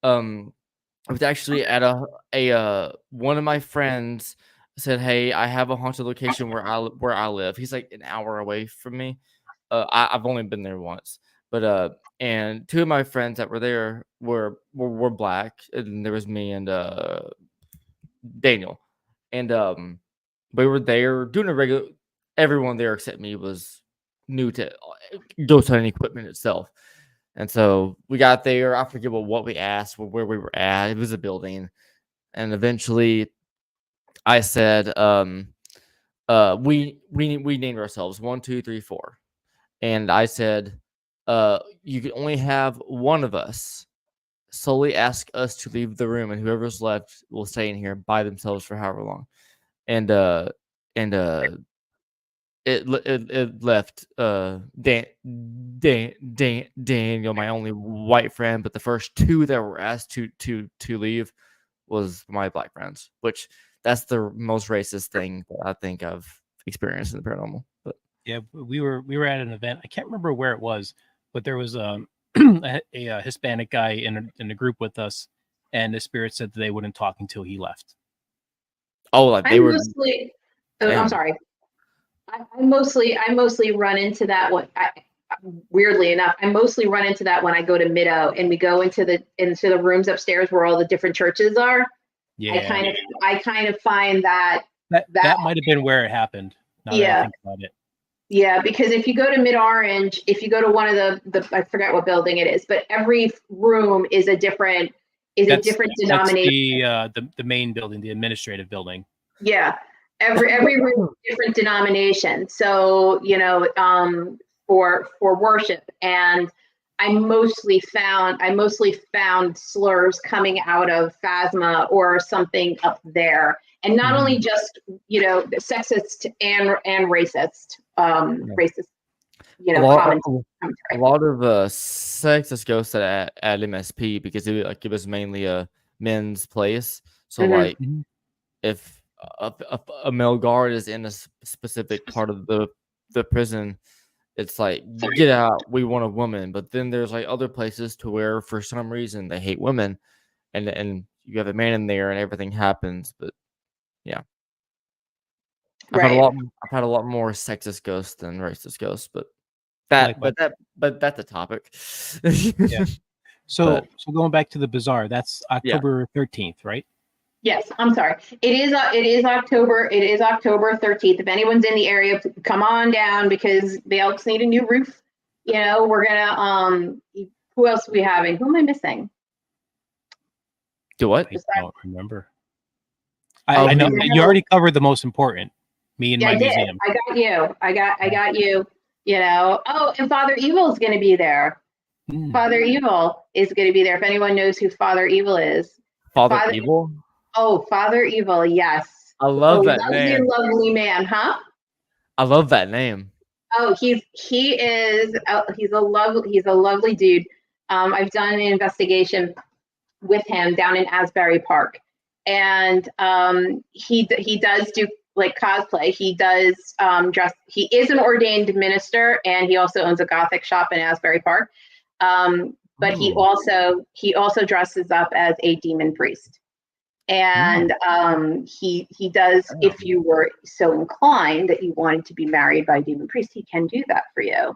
I was actually at a one of my friends said, "Hey, I have a haunted location where I live." He's like an hour away from me. I've only been there once, but and two of my friends that were there were black, and there was me and Daniel, and we were there doing a regular. Everyone there except me was new to ghost hunting equipment itself. And so we got there. I forget what we asked, where we were at. It was a building, and eventually, I said, we named ourselves 1, 2, 3, 4, and I said, you can only have one of us solely ask us to leave the room, and whoever's left will stay in here by themselves for however long. And it left Daniel, my only white friend, but the first two that were asked to leave was my black friends, which that's the most racist thing that I think I've experienced in the paranormal. But yeah, we were at an event. I can't remember where it was, but there was a Hispanic guy in a group with us, and the spirit said that they wouldn't talk until he left. oh, like they I'm were. mostly. Oh, Damn. I'm sorry. I mostly run into that one. Weirdly enough, I mostly run into that when I go to Middo and we go into the rooms upstairs where all the different churches are. Yeah, I kind of find that might have been where it happened. Now that I think about it. Yeah, because if you go to Mid-Orange, if you go to one of the I forget what building it is, but every room is a different denomination. That's the main building, the administrative building. Yeah, every room is different denomination. So for worship, and I mostly found slurs coming out of Phasma or something up there, and not only just sexist and racist. Racist, a lot commentary. of sexist ghosts at MSP because it was mainly a men's place. So like if a male guard is in a specific part of the prison, it's like, get out, we want a woman. But then there's like other places to where for some reason they hate women, and you have a man in there and everything happens. But yeah. I've had a lot more sexist ghosts than racist ghosts, but that's a topic. Yeah. So going back to the bazaar, that's October 13th, right? Yes, I'm sorry. It is October. It is October 13th. If anyone's in the area, come on down because the Elks need a new roof. We're gonna who else are we having? Who am I missing? Do what? I don't remember. I know you already covered the most important. Me and my museum. I got you. I got you. Oh, and Father Evil is going to be there. Father Evil is going to be there. If anyone knows who Father Evil is. Father Evil? Oh, Father Evil, yes. I love that name. Lovely man, huh? I love that name. Oh, he's a lovely dude. I've done an investigation with him down in Asbury Park, and he does do like cosplay. He does dress. He is an ordained minister, and he also owns a Gothic shop in Asbury Park. But he also dresses up as a demon priest, and he does. If you were so inclined that you wanted to be married by a demon priest, he can do that for you.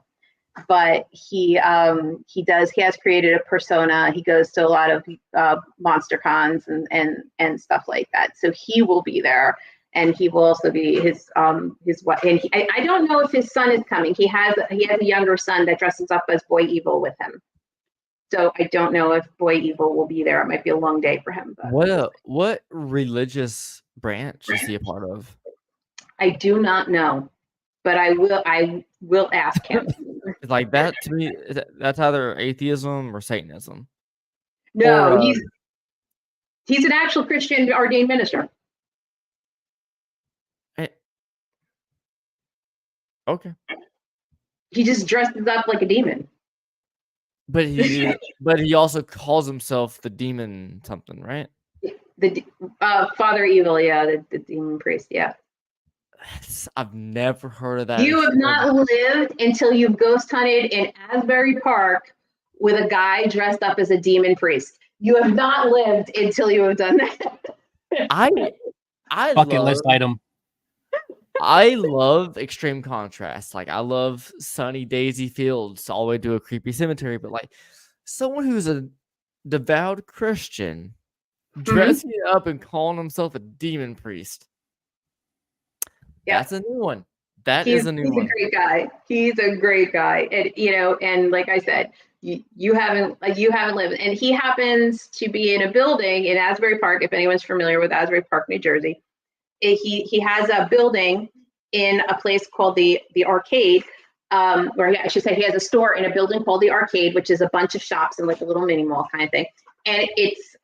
But he has created a persona. He goes to a lot of monster cons and stuff like that. So he will be there, and he will also be his wife. And I don't know if his son is coming. He has a younger son that dresses up as Boy Evil with him. So I don't know if Boy Evil will be there. It might be a long day for him. But what religious branch is he a part of? I do not know, but I will ask him. Like that to me, that's either atheism or Satanism. No, he's an actual Christian ordained minister. Okay. He just dresses up like a demon. But he also calls himself the demon something, right? The Father Evil, yeah, the demon priest, yeah. I've never heard of that. You have not lived until you've ghost hunted in Asbury Park with a guy dressed up as a demon priest. You have not lived until you have done that. I bucket list item. I love extreme contrast. Like I love sunny daisy fields all the way to a creepy cemetery, but like someone who's a devout Christian dressing up and calling himself a demon priest. Yeah. That's a new one. Is a new he's one. a great guy. He's a great guy. And and like I said, you haven't lived, and he happens to be in a building in Asbury Park. If anyone's familiar with Asbury Park, New Jersey, he has a building in a place called the Arcade, or I should say, he has a store in a building called the Arcade, which is a bunch of shops and like a little mini mall kind of thing, and it's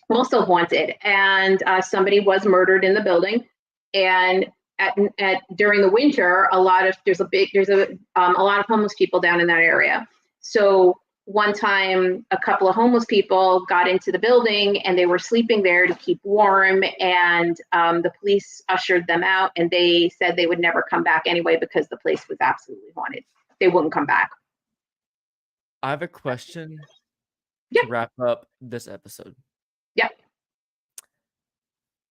also haunted. And somebody was murdered in the building, and at during the winter, there's a lot of homeless people down in that area. So one time, a couple of homeless people got into the building and they were sleeping there to keep warm, and the police ushered them out, and they said they would never come back anyway because the place was absolutely haunted. They wouldn't come back. I have a question Yeah. to wrap up this episode. Yeah.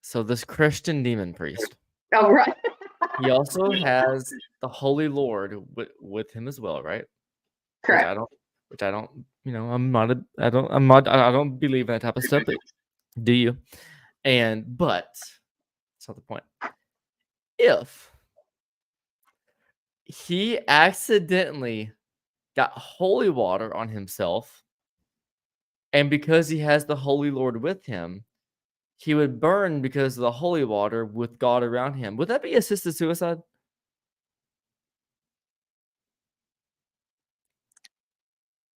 So this Christian demon priest, Oh, right. he also has the Holy Lord with him as well, right? Correct. Which I don't, I don't believe in that type of stuff. But do you? But that's not the point. If he accidentally got holy water on himself, and because he has the Holy Lord with him, he would burn because of the holy water with God around him. Would that be assisted suicide?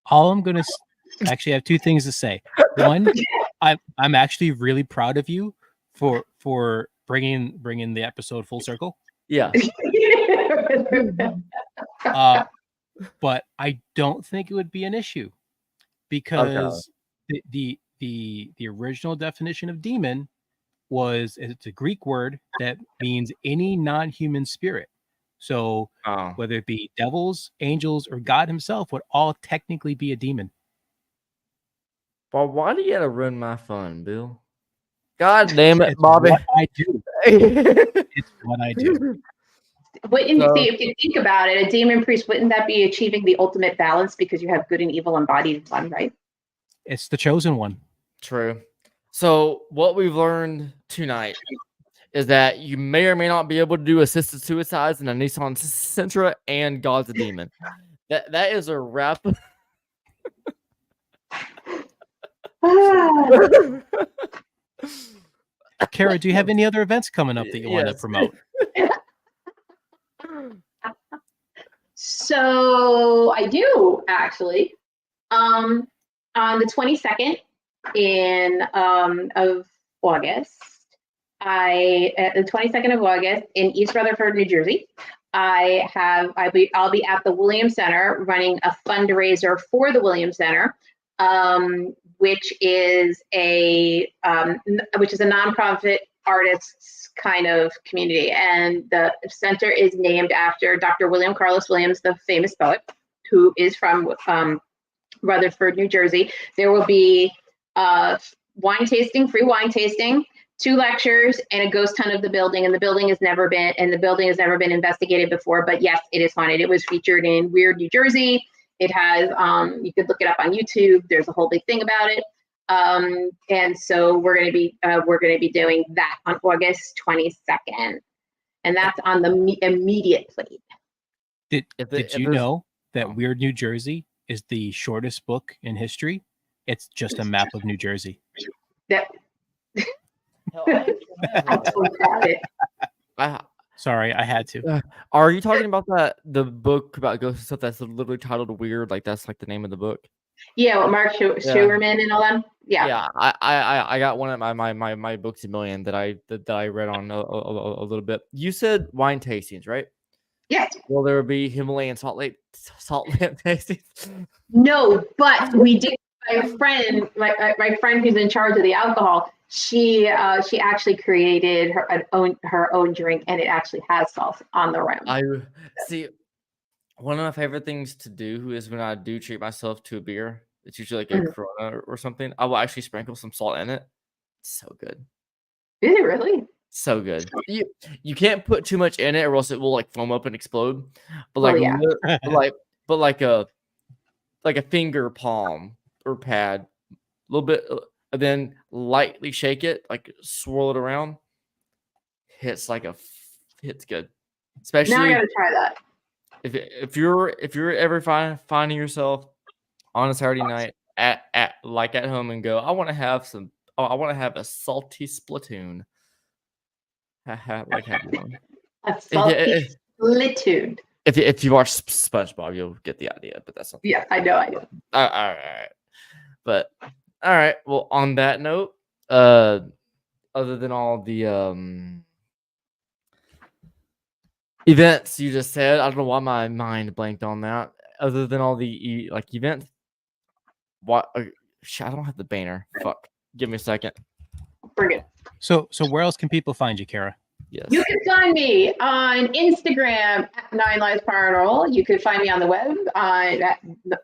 All I'm gonna actually, I have two things to say. One, I'm actually really proud of you for bringing the episode full circle. Yeah. But I don't think it would be an issue, because the original definition of demon it's a Greek word that means any non-human spirit. So whether it be devils, angels, or God himself would all technically be a demon. Well, why do you gotta ruin my fun, Bill? God damn it, Bobby. What I do. It's what I do. See, if you think about it, a demon priest, wouldn't that be achieving the ultimate balance, because you have good and evil embodied in one, right? It's the chosen one. True. So what we've learned tonight is that you may or may not be able to do assisted suicides in a Nissan Sentra, and God's a demon. That is a wrap. Cara, do you have any other events coming up that you want to promote? So I do, actually. On the 22nd of August, the 22nd of August in East Rutherford, New Jersey, I'll be at the Williams Center running a fundraiser for the Williams Center, which is a nonprofit artists kind of community, and the center is named after Dr. William Carlos Williams, the famous poet, who is from Rutherford, New Jersey. There will be free wine tasting, 2 lectures, and a ghost hunt of the building. And the building has never been investigated before. But yes, it is haunted. It was featured in Weird New Jersey. It has you could look it up on YouTube. There's a whole big thing about it. And so we're going to be doing that on August 22nd, and that's on the immediate plate. Did you know that Weird New Jersey is the shortest book in history? It's just a map of New Jersey. Sorry, I had to. Are you talking about the book about ghosts and stuff that's literally titled Weird? Like that's like the name of the book? Yeah, with Mark Schuerman and all them. Yeah. Yeah, I got one at my Books a Million that I read on a little bit. You said wine tastings, right? Yes. Will there be Himalayan salt lamp tastings? No, but we did. My friend who's in charge of the alcohol, she actually created her own drink, and it actually has salt on the rim. I see. One of my favorite things to do is when I do treat myself to a beer, it's usually like a Corona or something, I will actually sprinkle some salt in it. It's so good. Is it really? So good. You can't put too much in it, or else it will like foam up and explode. But like, like a finger palm or pad, a little bit, and then lightly shake it, like swirl it around. Hits good. Especially now I gotta try that. if you're ever finding yourself on a Saturday night at home and go, I want to have a salty Splatoon. Like have you on. A salty Splatoon. If you watch SpongeBob, you'll get the idea. But that's not. Yeah, I know. All right. But all right. Well, on that note, other than all the events you just said, I don't know why my mind blanked on that. Other than all the events, what? I don't have the banner. Fuck. Give me a second. Bring it. So where else can people find you, Cara? Yes. You can find me on Instagram at 9 Lives Paranormal. You can find me on the web on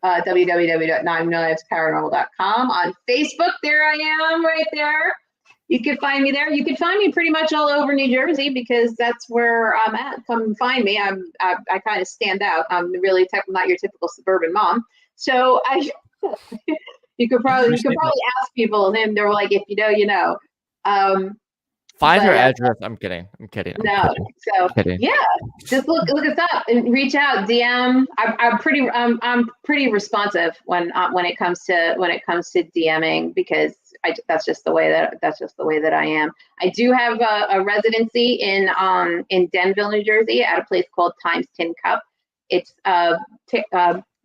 www.9livesparanormal.com. On Facebook, there I am, right there. You can find me there. You can find me pretty much all over New Jersey because that's where I'm at. Come find me. I kind of stand out. I'm really not your typical suburban mom. So you could probably ask people, and they're like, if you know, you know. Find her address. I'm kidding. So yeah, just look us up and reach out. DM. I'm pretty responsive when it comes to DMing because that's just the way that I am. I do have a residency in Denville, New Jersey, at a place called Times Tin Cup. It's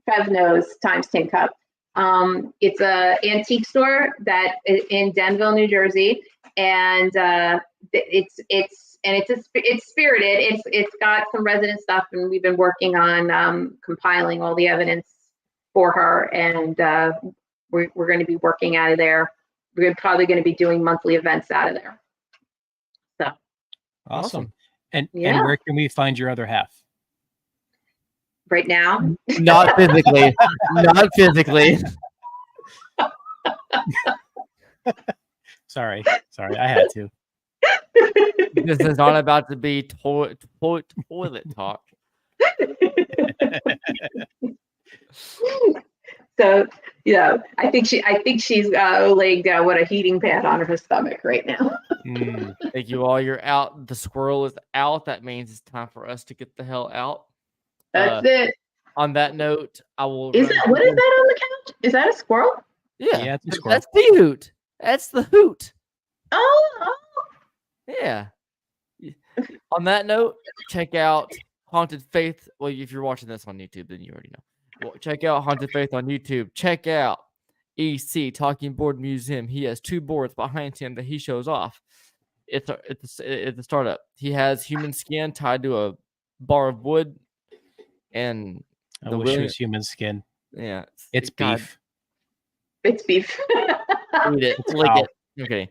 Fresno's Times Tin Cup. It's a antique store that is in Denville, New Jersey. And it's spirited. It's got some resident stuff, and we've been working on compiling all the evidence for her. And we're going to be working out of there. We're probably going to be doing monthly events out of there. So awesome. And where can we find your other half? Right now, not physically. Sorry, I had to. This is not about to be toilet talk. So I think she's laying down a heating pad on her stomach right now. Thank you all. You're out. The squirrel is out. That means it's time for us to get the hell out. That's it. On that note, I will. What is that on the couch? Is that a squirrel? Yeah, it's a squirrel. That's the hoot. That's the hoot. Oh. Yeah. On that note, check out Haunted Faith. Well, if you're watching this on YouTube, then you already know. Well, check out Haunted Faith on YouTube. Check out EC Talking Board Museum. He has 2 boards behind him that he shows off. It's a startup. He has human skin tied to a bar of wood, and I wish it was human skin. Yeah, it's beef. It's beef. Eat it. Lick it. Okay.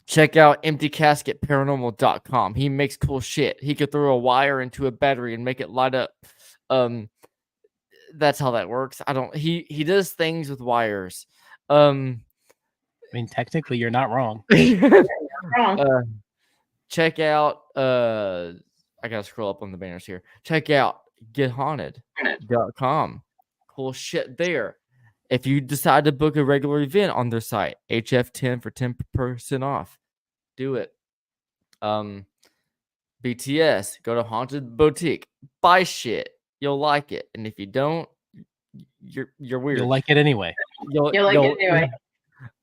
Check out emptycasketparanormal.com. He makes cool shit. He could throw a wire into a battery and make it light up. That's how that works. He does things with wires. I mean, technically, you're not wrong. Check out. I gotta scroll up on the banners here. Check out gethaunted.com. Cool shit there. If you decide to book a regular event on their site, HF10 for 10% off. Do it. BTS, go to Haunted Boutique. Buy shit. You'll like it. And if you don't, you're weird. You'll like it anyway. You'll like it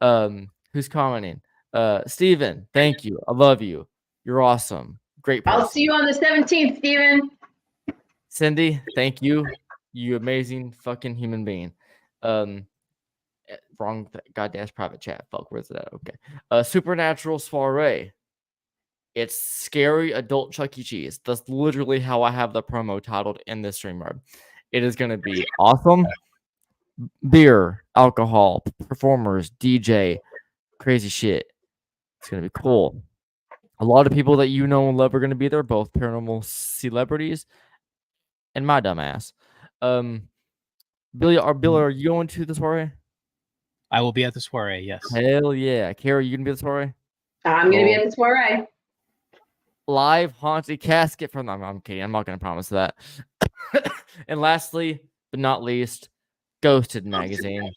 anyway. Who's commenting? Steven, thank you. I love you. You're awesome. Great person. I'll see you on the 17th, Steven. Cindy, thank you. You amazing fucking human being. Wrong goddamn private chat. Fuck, where's that? Okay. Supernatural Soiree. It's scary adult Chuck E. Cheese. That's literally how I have the promo titled in this stream yard. It is going to be awesome. Beer, alcohol, performers, DJ, crazy shit. It's going to be cool. A lot of people that you know and love are going to be there, both paranormal celebrities and my dumbass. Billy, are you going to the soiree? I will be at the soiree, yes. Hell yeah. Cara, you going to be at the soiree? I'm going to be at the soiree. Live haunted casket from them. I'm kidding. I'm not going to promise that. And lastly, but not least, Ghosted Magazine.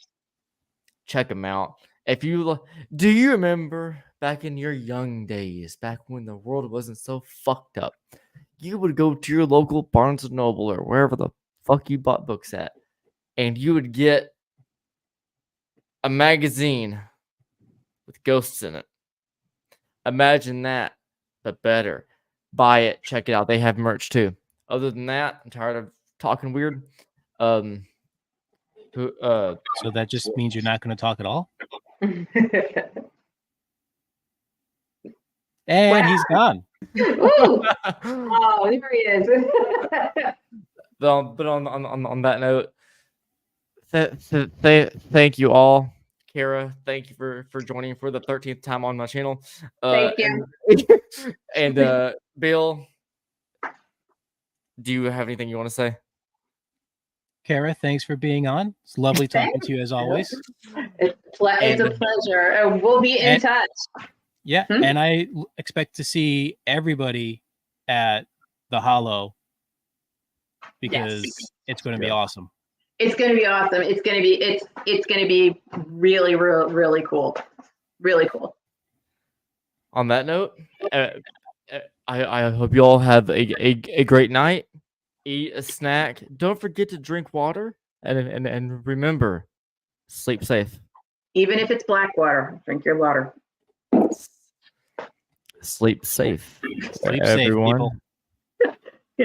Check them out. Do you remember back in your young days, back when the world wasn't so fucked up? you would go to your local Barnes and Noble or wherever the fuck you bought books at, and you would get a magazine with ghosts in it. Imagine that, but better. Buy it, check it out. They have merch too. Other than that, I'm tired of talking weird. So that just means you're not going to talk at all? And he's gone. Ooh. Oh, there he is. But on that note, thank you all. Cara, thank you for joining for the 13th time on my channel. Thank you. And Bill, do you have anything you want to say? Cara, thanks for being on. It's lovely talking to you as always. It's a pleasure. We'll be in touch. Yeah, and I expect to see everybody at the Hollow because it's going to be awesome. It's going to be awesome. It's going to be really, really, really cool. Really cool. On that note, I hope you all have a great night. Eat a snack. Don't forget to drink water, and remember, sleep safe. Even if it's black water, drink your water. Sleep safe. Sleep safe, people.